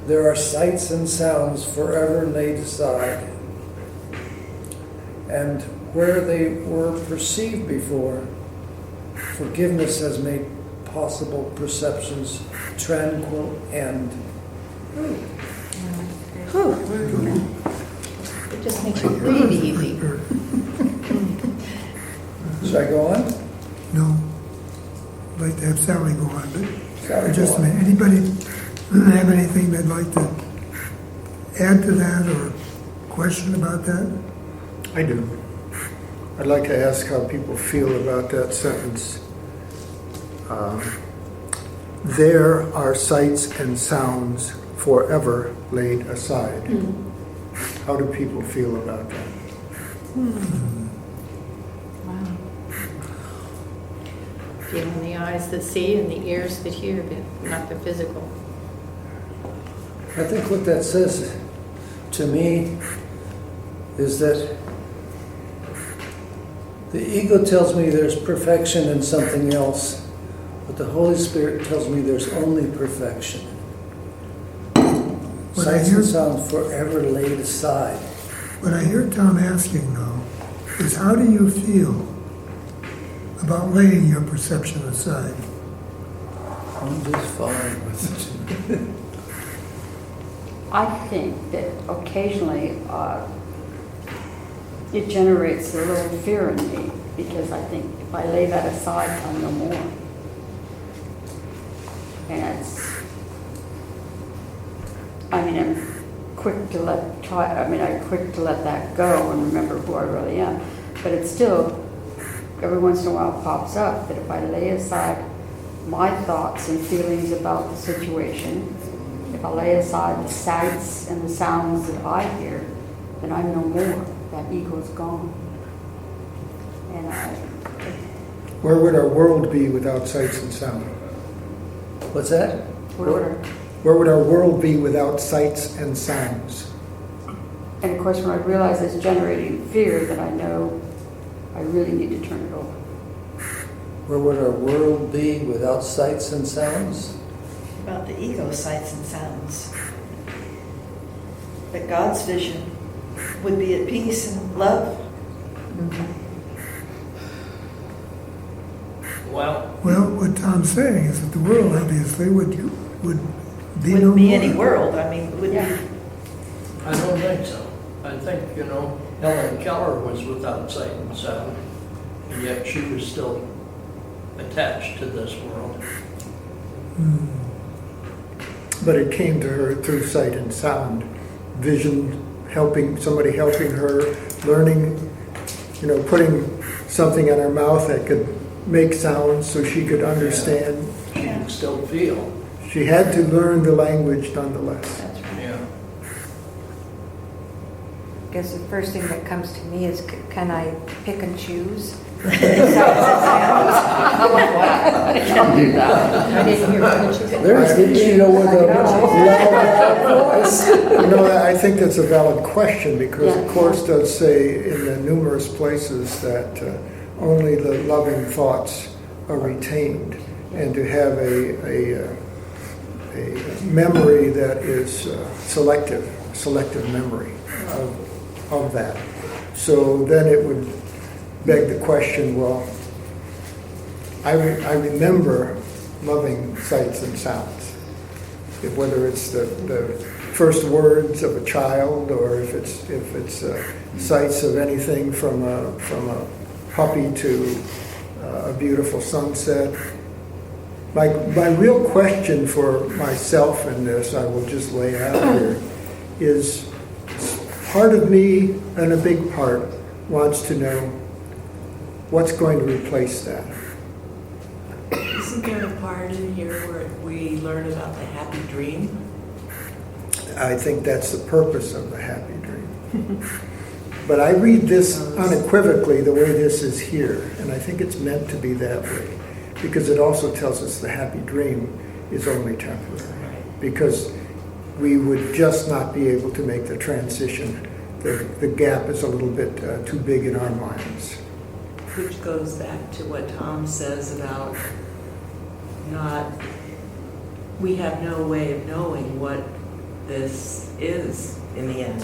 Speaker 2: There are sights and sounds forever laid aside, and where they were perceived before, forgiveness has made possible perception's tranquil end.
Speaker 4: It just makes it breathe easy.
Speaker 2: Should I go on?
Speaker 1: No. I'd like to have Sally go on, but
Speaker 2: Sally,
Speaker 1: just
Speaker 2: go
Speaker 1: a
Speaker 2: on.
Speaker 1: minute. Anybody have anything they'd like to add to that or question about that?
Speaker 13: I do. I'd like to ask how people feel about that sentence. There are sights and sounds forever laid aside. How do people feel about that?
Speaker 4: Wow. Feeling the eyes that see and the ears that hear, but not the physical.
Speaker 2: I think what that says to me is that the ego tells me there's perfection in something else, but the Holy Spirit tells me there's only perfection.
Speaker 1: What I
Speaker 2: Sights
Speaker 1: hear-
Speaker 2: and sounds forever laid aside.
Speaker 1: What I hear Tom asking, though, is how do you feel about laying your perception aside?
Speaker 2: I'm just fine with it.
Speaker 10: I think that occasionally it generates a little fear in me, because I think if I lay that aside, I'll know more. And I'm quick to let that go and remember who I really am. But it's still, every once in a while pops up that if I lay aside my thoughts and feelings about the situation, if I lay aside the sights and the sounds that I hear, then I know more. That ego's gone. And
Speaker 13: Where would our world be without sights and sound?
Speaker 2: What's that?
Speaker 13: Where would our world be without sights and sounds?
Speaker 10: And of course, when I realize it's generating fear, then I know I really need to turn it over.
Speaker 2: Where would our world be without sights and sounds?
Speaker 9: About the ego sights and sounds. That God's vision would be at peace and love.
Speaker 7: Well,
Speaker 1: Well, what Tom's saying is that the world obviously would be no
Speaker 9: Wouldn't be any
Speaker 1: more.
Speaker 9: world, I mean, would
Speaker 10: Yeah.
Speaker 9: be.
Speaker 7: I don't think so. I think, Helen Keller was without sight and sound, and yet she was still attached to this world.
Speaker 13: But it came to her through sight and sound, vision, somebody helping her, learning, putting something in her mouth that could make sounds so she could understand.
Speaker 7: She can still feel.
Speaker 13: She had to learn the language nonetheless.
Speaker 10: That's right.
Speaker 7: Yeah.
Speaker 11: I guess the first thing that comes to me is, can I pick and choose?
Speaker 10: I'll do that.
Speaker 4: I didn't hear what you said.
Speaker 2: There's the ego with a loud voice.
Speaker 13: I think that's a valid question because the
Speaker 10: Yeah.
Speaker 13: Course does say in the numerous places that only the loving thoughts are retained, and to have a memory that is selective memory of that. So then it would beg the question, well, I remember loving sights and sounds. Whether it's the first words of a child, or if it's sights of anything from a puppy to a beautiful sunset. My real question for myself in this, I will just lay out here, is part of me, and a big part, wants to know what's going to replace that.
Speaker 14: Isn't there a part in here where we learn about the happy dream?
Speaker 13: I think that's the purpose of the happy dream. But I read this unequivocally the way this is here, and I think it's meant to be that way, because it also tells us the happy dream is only temporary, because we would just not be able to make the transition. The gap is a little bit too big in our minds.
Speaker 14: Which goes back to what Tom says about we have no way of knowing what this is in the end.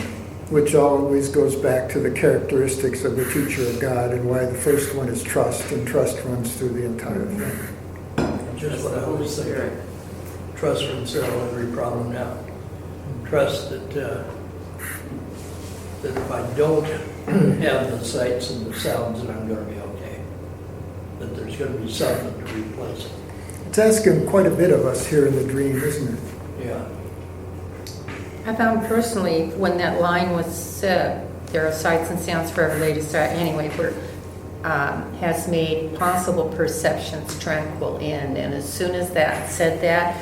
Speaker 13: Which always goes back to the characteristics of the teacher of God, and why the first one is trust, and trust runs through the entire thing.
Speaker 7: Just what I was saying. Trust will settle every problem now. Trust that if I don't have the sights and the sounds, that I'm going to be okay. That there's going to be something to replace it.
Speaker 13: It's asking quite a bit of us here in the dream, isn't it?
Speaker 7: Yeah.
Speaker 4: I found personally, when that line was said, there are sights and sounds for every lady star, anyway, where has made possible perceptions tranquil in. And as soon as that said that,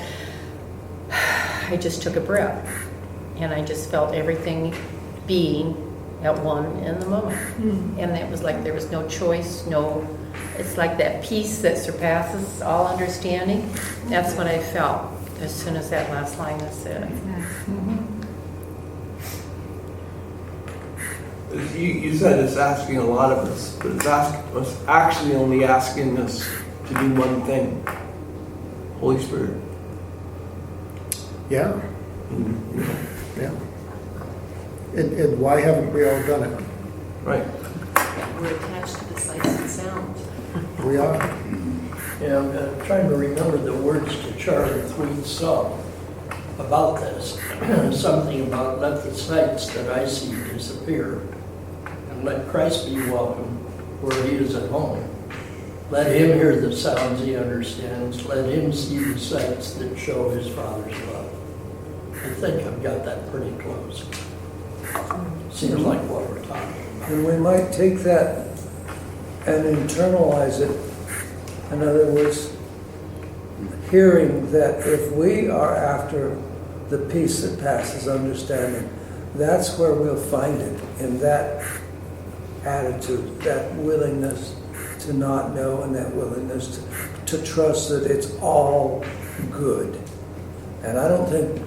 Speaker 4: I just took a breath. And I just felt everything being at one in the moment. And it was like there was no choice, it's like that peace that surpasses all understanding. That's what I felt as soon as that last line was said.
Speaker 5: You said it's asking a lot of us, but it's actually only asking us to do one thing. Holy Spirit.
Speaker 13: Yeah. Yeah. And why haven't we all done it?
Speaker 5: Right.
Speaker 14: We're attached to the sights and sounds.
Speaker 13: We are.
Speaker 7: Yeah, I'm trying to remember the words to Charlie Thweet's song about this. Something about let the sights that I see disappear, and let Christ be welcome where he is at home. Let him hear the sounds he understands. Let him see the sights that show his Father's love. I think I've got that pretty close. Seems like what we're talking about.
Speaker 2: And we might take that and internalize it. In other words, hearing that if we are after the peace that passes understanding, that's where we'll find it, in that attitude, that willingness to not know, and that willingness to trust that it's all good. And I don't think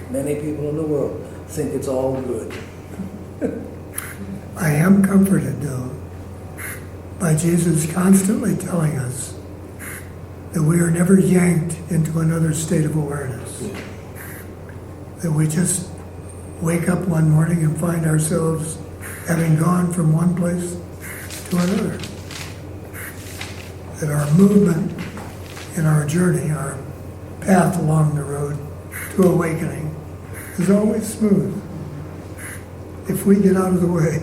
Speaker 2: many people in the world think it's all good.
Speaker 1: I am comforted, though, by Jesus constantly telling us that we are never yanked into another state of awareness. That we just wake up one morning and find ourselves having gone from one place to another. That our movement in our journey, our path along the road to awakening is always smooth if we get out of the way.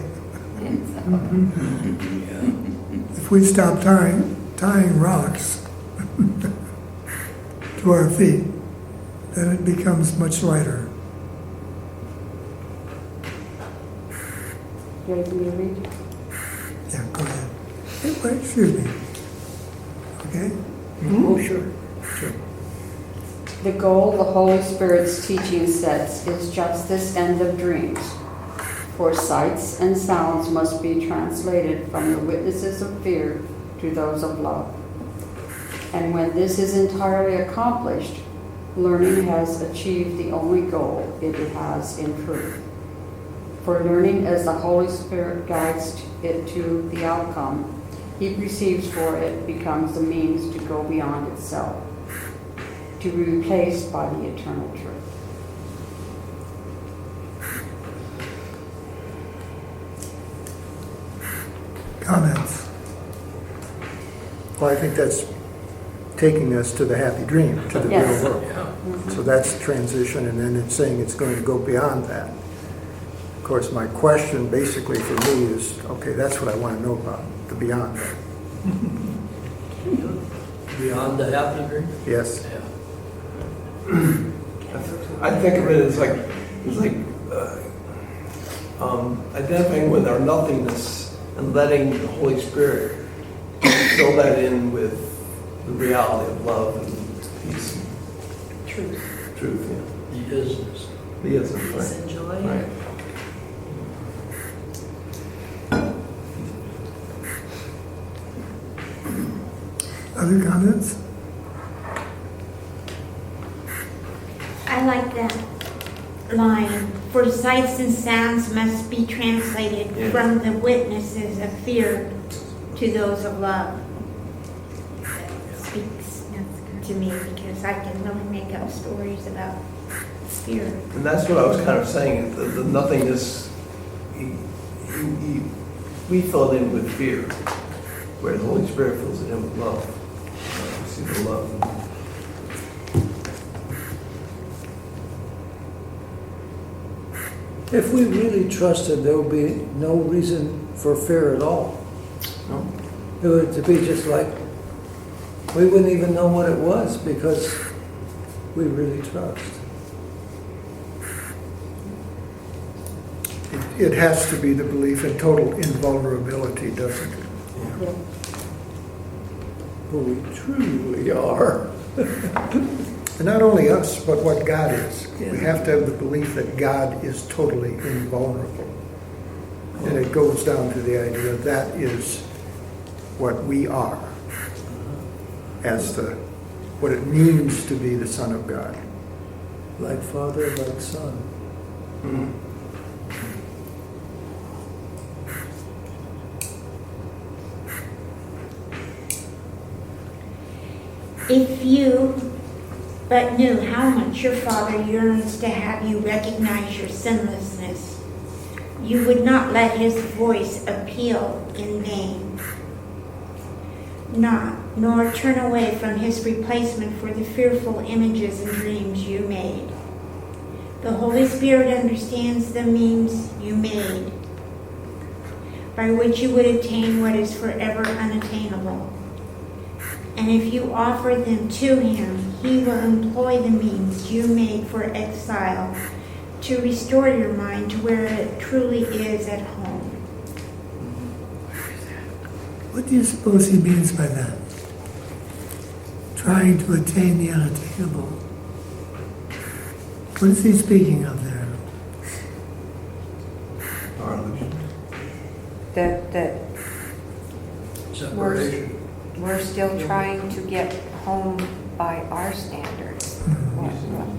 Speaker 1: If we stop tying rocks to our feet, then it becomes much lighter.
Speaker 10: You ready for me to read?
Speaker 1: Yeah, go ahead. Hey, wait, excuse me. Okay?
Speaker 13: Oh, sure.
Speaker 10: The goal the Holy Spirit's teaching sets is just this end of dreams. For sights and sounds must be translated from the witnesses of fear to those of love. And when this is entirely accomplished, learning has achieved the only goal it has in truth. For learning as the Holy Spirit guides it to the outcome he perceives for it becomes the means to go beyond itself, to be replaced by the eternal truth.
Speaker 1: Comments?
Speaker 13: Well, I think that's taking us to the happy dream, to the
Speaker 10: Yes.
Speaker 13: real world. So that's the transition, and then it's saying it's going to go beyond that. Of course, my question basically for me is, okay, that's what I want to know about, the beyond that.
Speaker 7: Beyond the half degree?
Speaker 13: Yes.
Speaker 7: Yeah.
Speaker 5: I think of it as like identifying with our nothingness and letting the Holy Spirit fill that in with the reality of love and peace.
Speaker 9: Truth.
Speaker 5: Truth, yeah.
Speaker 7: The isness.
Speaker 5: The essence,
Speaker 9: Peace
Speaker 5: right?
Speaker 9: and joy.
Speaker 5: Right.
Speaker 1: Other comments?
Speaker 6: I like that line, for sights and sounds must be translated
Speaker 5: Yeah.
Speaker 6: from the witnesses of fear to those of love. That speaks to me because I can really make up stories about fear.
Speaker 5: And that's what I was kind of saying, the nothingness, we fill it in with fear, where the Holy Spirit fills it in with love. We see the love.
Speaker 2: If we really trusted, there would be no reason for fear at all.
Speaker 5: No?
Speaker 2: It would to be just like, we wouldn't even know what it was because we really trust.
Speaker 13: It has to be the belief in total invulnerability, doesn't it?
Speaker 10: Yeah.
Speaker 2: Who we truly are.
Speaker 13: And not only us, but what God is.
Speaker 2: Yeah.
Speaker 13: We have to have the belief that God is totally invulnerable. And it goes down to the idea that is what we are as what it means to be the Son of God.
Speaker 2: Like Father, like Son.
Speaker 5: Mhm.
Speaker 6: If you but knew how much your Father yearns to have you recognize your sinlessness, you would not let his voice appeal in vain, nor turn away from his replacement for the fearful images and dreams you made. The Holy Spirit understands the means you made, by which you would attain what is forever unattainable. And if you offer them to him, he will employ the means you made for exile to restore your mind to where it truly is at home.
Speaker 1: What do you suppose he means by that? Trying to attain the unattainable. What is he speaking of there?
Speaker 5: Our illusion.
Speaker 11: That
Speaker 7: Separation.
Speaker 11: we're still trying to get home by our standards.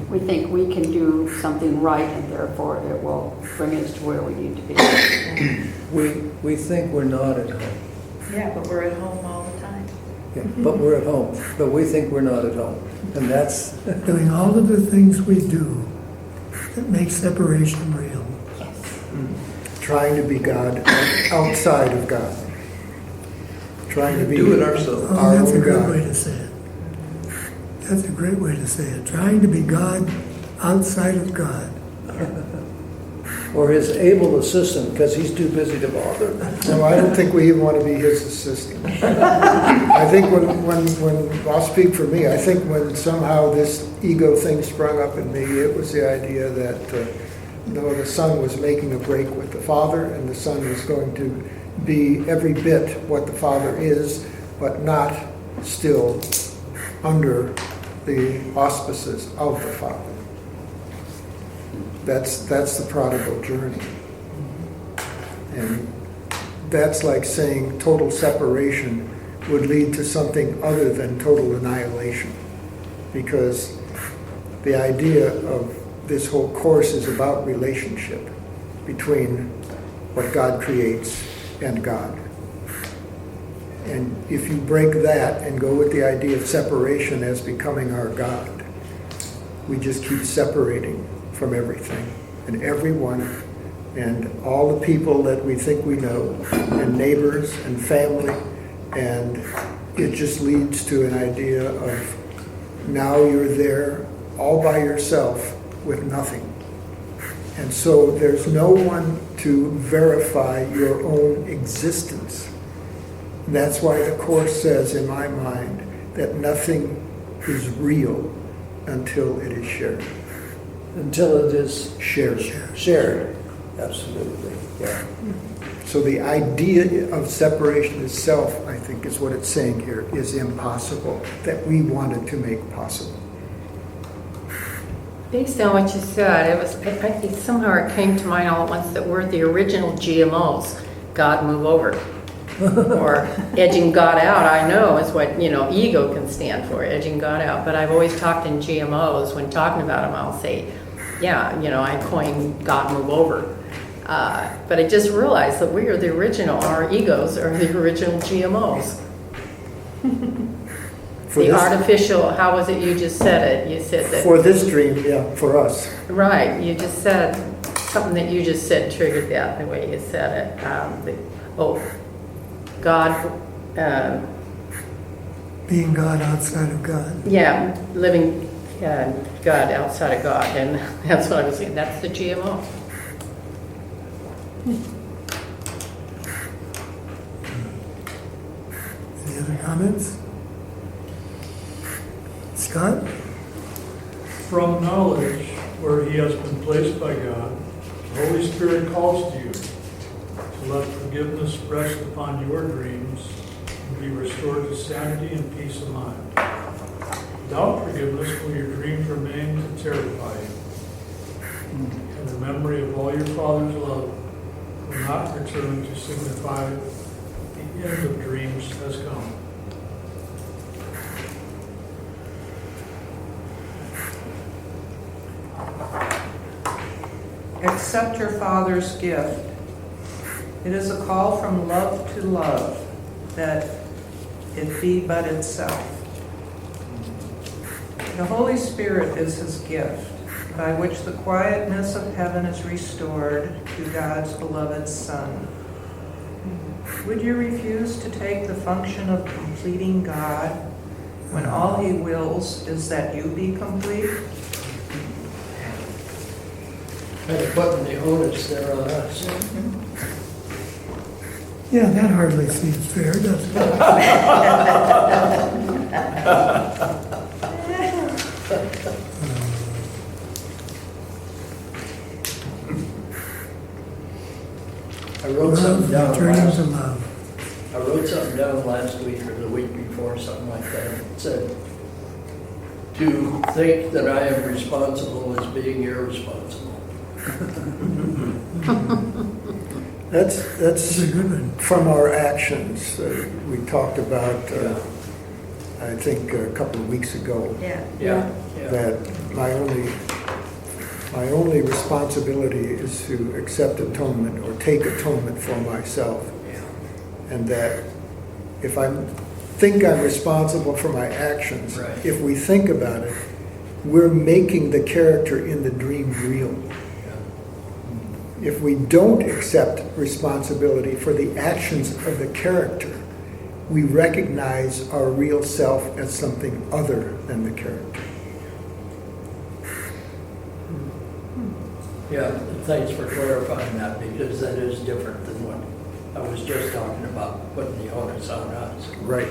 Speaker 10: We think we can do something right and therefore it will bring us to where we need to be.
Speaker 2: We think we're not at home.
Speaker 9: Yeah, but we're at home all the time.
Speaker 2: Yeah, but we're at home. But we think we're not at home. And that's,
Speaker 1: Doing all of the things we do that make separation real.
Speaker 13: Trying to be God outside of God. Trying to be
Speaker 5: Do it ourselves.
Speaker 1: Oh,
Speaker 13: our
Speaker 1: that's a
Speaker 13: own
Speaker 1: great
Speaker 13: God.
Speaker 1: way to say it. That's a great way to say it. Trying to be God outside of God.
Speaker 2: or his able assistant, because he's too busy to bother.
Speaker 13: No, I don't think we even want to be his assistant. I think when I'll speak for me, I think when somehow this ego thing sprung up in me, it was the idea that the Son was making a break with the Father, and the Son was going to be every bit what the Father is, but not still under the auspices of the Father. That's the prodigal journey. And that's like saying total separation would lead to something other than total annihilation. Because the idea of this whole course is about relationship between what God creates and God. And if you break that and go with the idea of separation as becoming our God, we just keep separating from everything and everyone and all the people that we think we know and neighbors and family, and it just leads to an idea of now you're there all by yourself with nothing. And so there's no one to verify your own existence. And that's why the Course says, in my mind, that nothing is real until it is shared.
Speaker 2: Until it is
Speaker 13: Shared.
Speaker 2: shared. Absolutely, yeah.
Speaker 13: So the idea of separation itself, I think, is what it's saying here, is impossible, that we wanted to make possible.
Speaker 4: Based on what you said, I think somehow it came to mind all at once that we're the original GMOs. God move over. Or edging God out, I know is what, ego can stand for, edging God out. But I've always talked in GMOs. When talking about them, I'll say, yeah, I coined God move over. But I just realized that we are the original, our egos are the original GMOs.
Speaker 13: For
Speaker 4: The
Speaker 13: this-
Speaker 4: artificial, how was it you just said it? You said that.
Speaker 13: For this dream, yeah, for us.
Speaker 4: Right, you just said, something that you just said triggered that, the way you said it. God,
Speaker 1: Being God outside of God.
Speaker 4: yeah, living God outside of God, and that's what I was saying, that's the GMO.
Speaker 1: Any other comments? Scott?
Speaker 15: From knowledge where he has been placed by God, the Holy Spirit calls to you to let forgiveness rest upon your dreams and be restored to sanity and peace of mind. Without forgiveness will your dreams remain to terrify you, and the memory of all your Father's love will not return to signify the end of dreams has come.
Speaker 3: Accept your Father's gift. It is a call from love to love, that it be but itself. The Holy Spirit is his gift, by which the quietness of heaven is restored to God's beloved Son. Would you refuse to take the function of completing God when all he wills is that you be complete?
Speaker 7: Kind of putting the onus there on us.
Speaker 1: Yeah, that hardly seems fair, does it?
Speaker 7: I wrote something down
Speaker 1: Dreams
Speaker 7: last,
Speaker 1: of love.
Speaker 7: I wrote something down last week or the week before, something like that. It said, to think that I am responsible is being irresponsible.
Speaker 13: That's
Speaker 1: That's a good one.
Speaker 13: from our actions. We talked about, I think, a couple of weeks ago,
Speaker 9: Yeah.
Speaker 7: Yeah.
Speaker 13: that my only responsibility is to accept atonement or take atonement for myself. And that if I think I'm responsible for my actions,
Speaker 7: Right.
Speaker 13: if we think about it, we're making the character in the dream real. If we don't accept responsibility for the actions of the character, we recognize our real self as something other than the character.
Speaker 7: Yeah, thanks for clarifying that, because that is different than what I was just talking about, putting the onus on us.
Speaker 13: Right.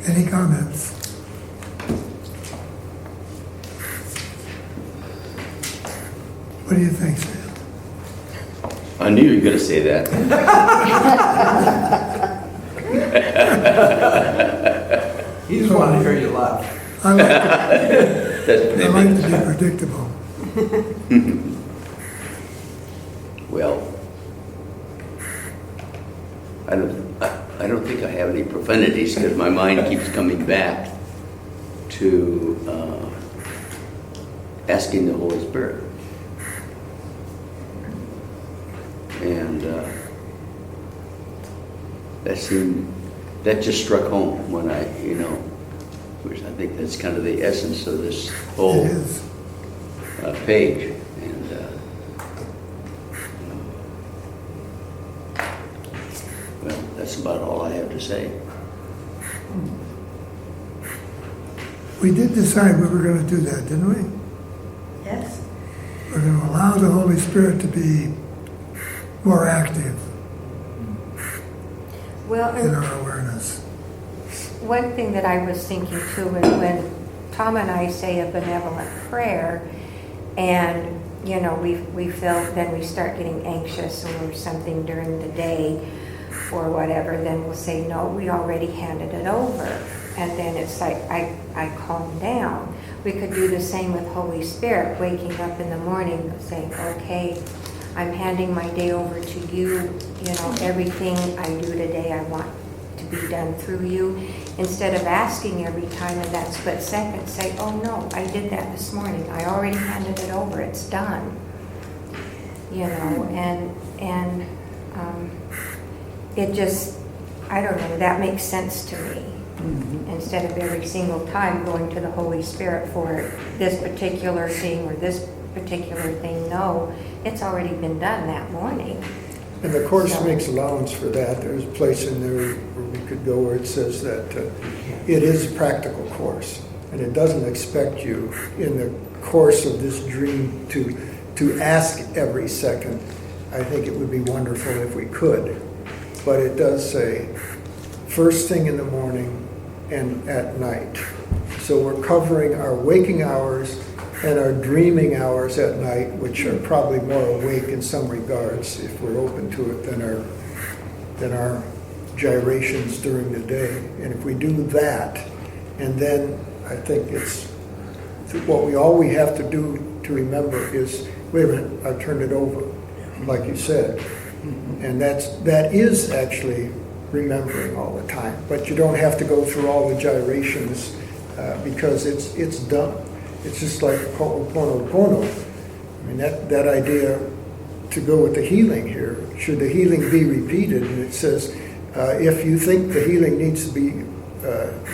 Speaker 1: Any comments? What do you think, Sam?
Speaker 8: I knew you were going to say that.
Speaker 5: He just wanted to hear you laugh.
Speaker 1: I like
Speaker 8: That's
Speaker 1: I like to be predictable.
Speaker 8: Well, I don't think I have any profanities because my mind keeps coming back to asking the Holy Spirit. And that just struck home when which I think that's kind of the essence of this whole
Speaker 1: It is.
Speaker 8: page. And well, that's about all I have to say.
Speaker 1: We did decide we were going to do that, didn't we?
Speaker 9: Yes.
Speaker 1: We're going to allow the Holy Spirit to be more active
Speaker 11: Well,
Speaker 1: in
Speaker 11: and
Speaker 1: our awareness.
Speaker 11: one thing that I was thinking too is when Tom and I say a benevolent prayer, and we feel, then we start getting anxious or something during the day or whatever, then we'll say, no, we already handed it over. And then it's like, I calm down. We could do the same with Holy Spirit, waking up in the morning saying, okay, I'm handing my day over to you. Everything I do today, I want to be done through you. Instead of asking every time in that split second, say, oh no, I did that this morning. I already handed it over. It's done. And it just, I don't know, that makes sense to me. Instead of every single time going to the Holy Spirit for this particular thing or this particular thing. No, it's already been done that morning.
Speaker 13: And the Course makes allowance for that. There's a place in there where we could go where it says that it is a practical course. And it doesn't expect you in the course of this dream to ask every second. I think it would be wonderful if we could. But it does say, first thing in the morning and at night. So we're covering our waking hours and our dreaming hours at night, which are probably more awake in some regards, if we're open to it, than our gyrations during the day. And if we do that, and then I think it's all we have to do to remember is, wait a minute, I turned it over, like you said. And that is actually remembering all the time. But you don't have to go through all the gyrations because it's done. It's just like Ho'oponopono. I mean, that idea to go with the healing here, should the healing be repeated, and it says, if you think the healing needs to be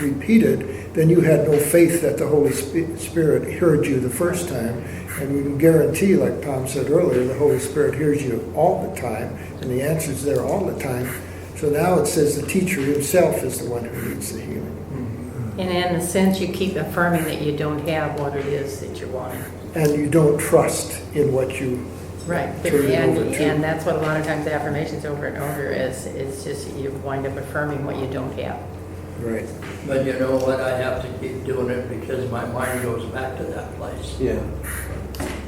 Speaker 13: repeated, then you had no faith that the Holy Spirit heard you the first time. And we can guarantee, like Tom said earlier, the Holy Spirit hears you all the time, and the answer's there all the time. So now it says the teacher himself is the one who needs the healing.
Speaker 4: And in a sense, you keep affirming that you don't have what it is that you're wanting.
Speaker 13: And you don't trust in what you
Speaker 4: Right, and that's what a lot of times affirmations over and over is just you wind up affirming what you don't have.
Speaker 13: Right.
Speaker 7: But you know what, I have to keep doing it because my mind goes back to that place.
Speaker 5: Yeah.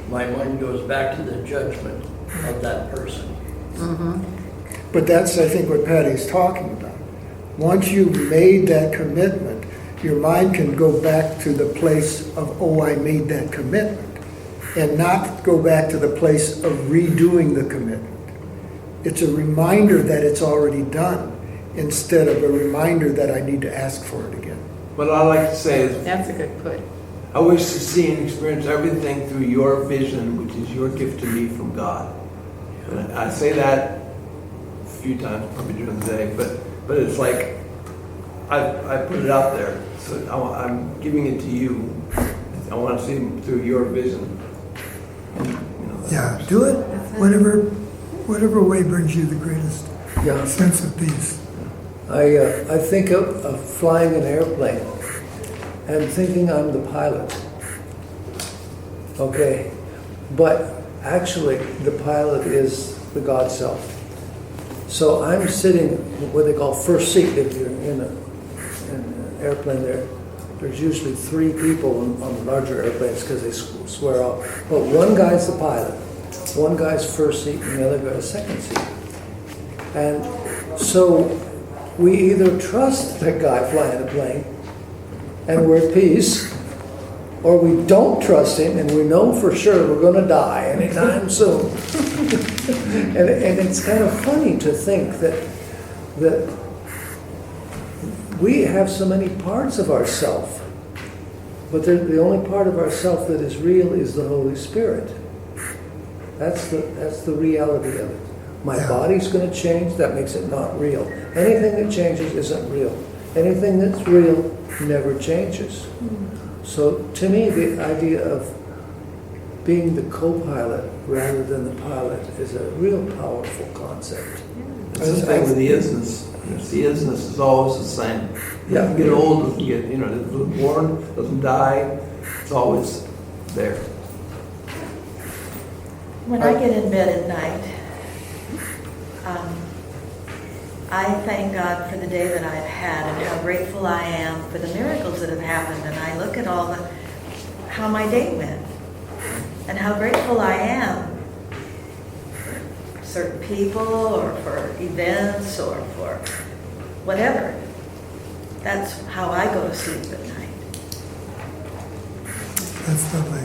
Speaker 7: My mind goes back to the judgment of that person.
Speaker 4: Mm-hmm.
Speaker 13: But that's, I think, what Patty's talking about. Once you've made that commitment, your mind can go back to the place of, oh, I made that commitment, and not go back to the place of redoing the commitment. It's a reminder that it's already done, instead of a reminder that I need to ask for it again.
Speaker 5: What I like to say is,
Speaker 4: That's a good put.
Speaker 5: I wish to see and experience everything through your vision, which is your gift to me from God. And I say that a few times, probably during the day, but it's like I put it out there. So I'm giving it to you. I want to see it through your vision.
Speaker 1: Yeah, do it whatever way brings you the greatest sense of peace.
Speaker 2: I think of flying an airplane and thinking I'm the pilot. Okay, but actually the pilot is the God self. So I'm sitting what they call first seat. If you're in an airplane there's usually 3 people on the larger airplanes because they swear off. But one guy's the pilot, one guy's first seat, and the other guy's second seat. And so we either trust that guy flying the plane and we're at peace, or we don't trust him and we know for sure we're going to die anytime soon. and it's kind of funny to think that we have so many parts of ourself, but the only part of ourself that is real is the Holy Spirit. That's the reality of it. My body's going to change, that makes it not real. Anything that changes isn't real. Anything that's real never changes. So to me, the idea of being the co-pilot rather than the pilot is a real powerful concept.
Speaker 5: It's the thing with the isness. The isness is always the same. It doesn't get old, doesn't get, it doesn't born, doesn't die. It's always there.
Speaker 9: When I get in bed at night, I thank God for the day that I've had and how grateful I am for the miracles that have happened. And I look at how my day went and how grateful I am for certain people or for events or for whatever. That's how I go to sleep at night.
Speaker 1: That's lovely.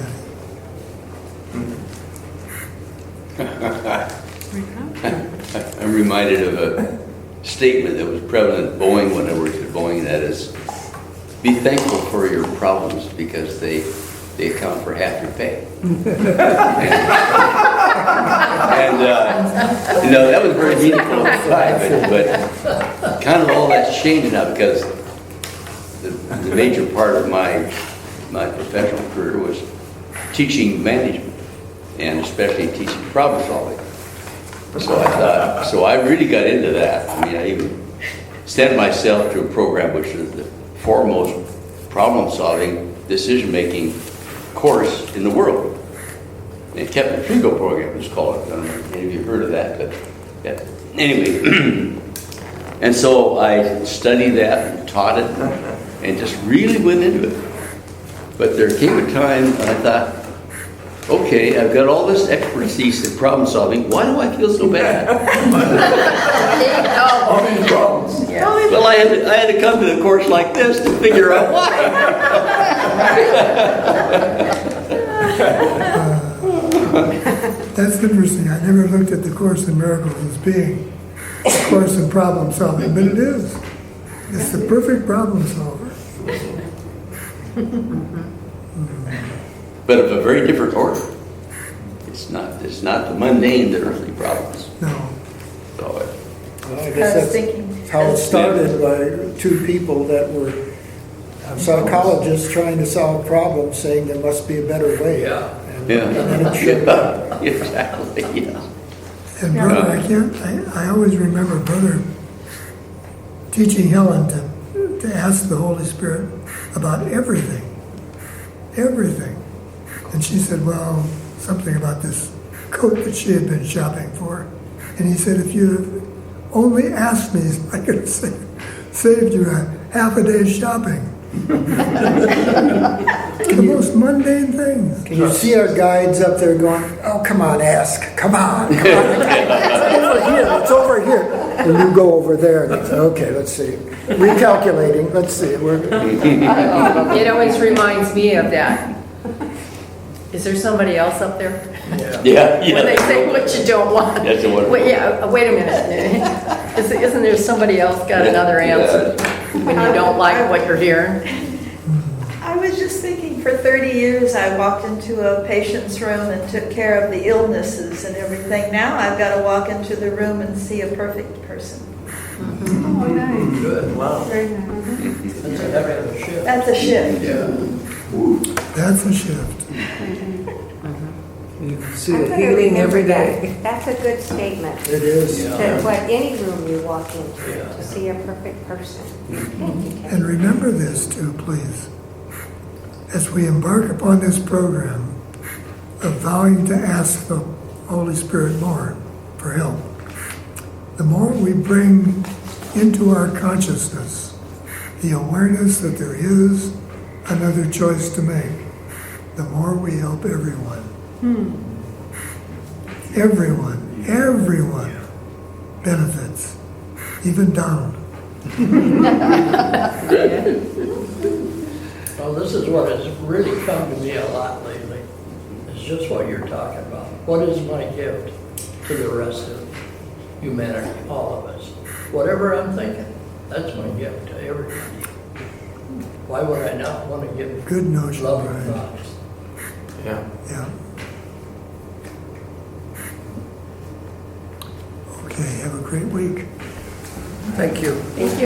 Speaker 8: I'm reminded of a statement that was prevalent at Boeing when I worked at Boeing, and that is, be thankful for your problems because they account for half your pay. and that was very meaningful at the time, but kind of all that's changed now because the major part of my professional career was teaching management, and especially teaching problem solving. So I really got into that. I mean, I even sent myself to a program which is the foremost problem-solving, decision-making course in the world. The Kevin Trigo program is called. I don't know if any of you have heard of that, but yeah. Anyway, and so I studied that and taught it and just really went into it. But there came a time when I thought, okay, I've got all this expertise in problem solving. Why do I feel so bad?
Speaker 2: All these problems.
Speaker 8: Well, I had to come to a course like this to figure out why.
Speaker 1: That's interesting. I never looked at the Course in Miracles as being a course in problem solving, but it is. It's the perfect problem solver.
Speaker 8: But of a very different order. It's not the mundane, the earthly problems.
Speaker 1: No.
Speaker 8: So
Speaker 13: Well, I
Speaker 9: I
Speaker 13: guess
Speaker 9: was
Speaker 13: that's
Speaker 9: thinking,
Speaker 13: how it started by two people that were psychologists trying to solve problems, saying there must be a better way.
Speaker 7: Yeah.
Speaker 13: And
Speaker 8: yeah,
Speaker 13: then it showed up.
Speaker 8: exactly. Yeah.
Speaker 1: And brother, I always remember brother teaching Helen to ask the Holy Spirit about everything. Everything. And she said, well, something about this coat that she had been shopping for. And he said, if you'd have only asked me, I could have saved you a half a day's shopping. The most mundane things.
Speaker 13: Can you see our guides up there going, oh, come on, ask. Come on. It's over here. It's over here. And you go over there and it's, okay, let's see. Recalculating. Let's see.
Speaker 4: It always reminds me of that. Is there somebody else up there?
Speaker 8: Yeah.
Speaker 4: When they say what you don't want.
Speaker 8: That's a wonderful.
Speaker 4: Wait, wait a minute. Isn't there somebody else got another answer when you don't like what you're hearing?
Speaker 9: I was just thinking, for 30 years I walked into a patient's room and took care of the illnesses and everything. Now I've got to walk into the room and see a perfect person.
Speaker 12: Oh, nice.
Speaker 7: Good, wow.
Speaker 12: Very nice.
Speaker 7: That's a heck of a shift.
Speaker 9: That's a shift.
Speaker 7: Yeah.
Speaker 1: That's a shift.
Speaker 2: You can see
Speaker 11: I'm
Speaker 2: the
Speaker 11: gonna
Speaker 2: healing
Speaker 11: remember
Speaker 2: every day.
Speaker 11: That's a good statement.
Speaker 13: It is.
Speaker 11: To what any room you walk into,
Speaker 7: Yeah.
Speaker 11: to see a perfect person. Thank you, Ted.
Speaker 1: And remember this too, please. As we embark upon this program of vowing to ask the Holy Spirit more for help, the more we bring into our consciousness the awareness that there is another choice to make, the more we help everyone. Everyone benefits, even Donald.
Speaker 7: Well, this is what has really come to me a lot lately. It's just what you're talking about. What is my gift to the rest of humanity, all of us? Whatever I'm thinking, that's my gift to everybody. Why would I not want to give
Speaker 1: Good notion,
Speaker 7: loving
Speaker 1: Brian.
Speaker 7: thoughts?
Speaker 5: Yeah.
Speaker 1: Yeah. Okay, have a great week.
Speaker 2: Thank you.
Speaker 4: Thank you.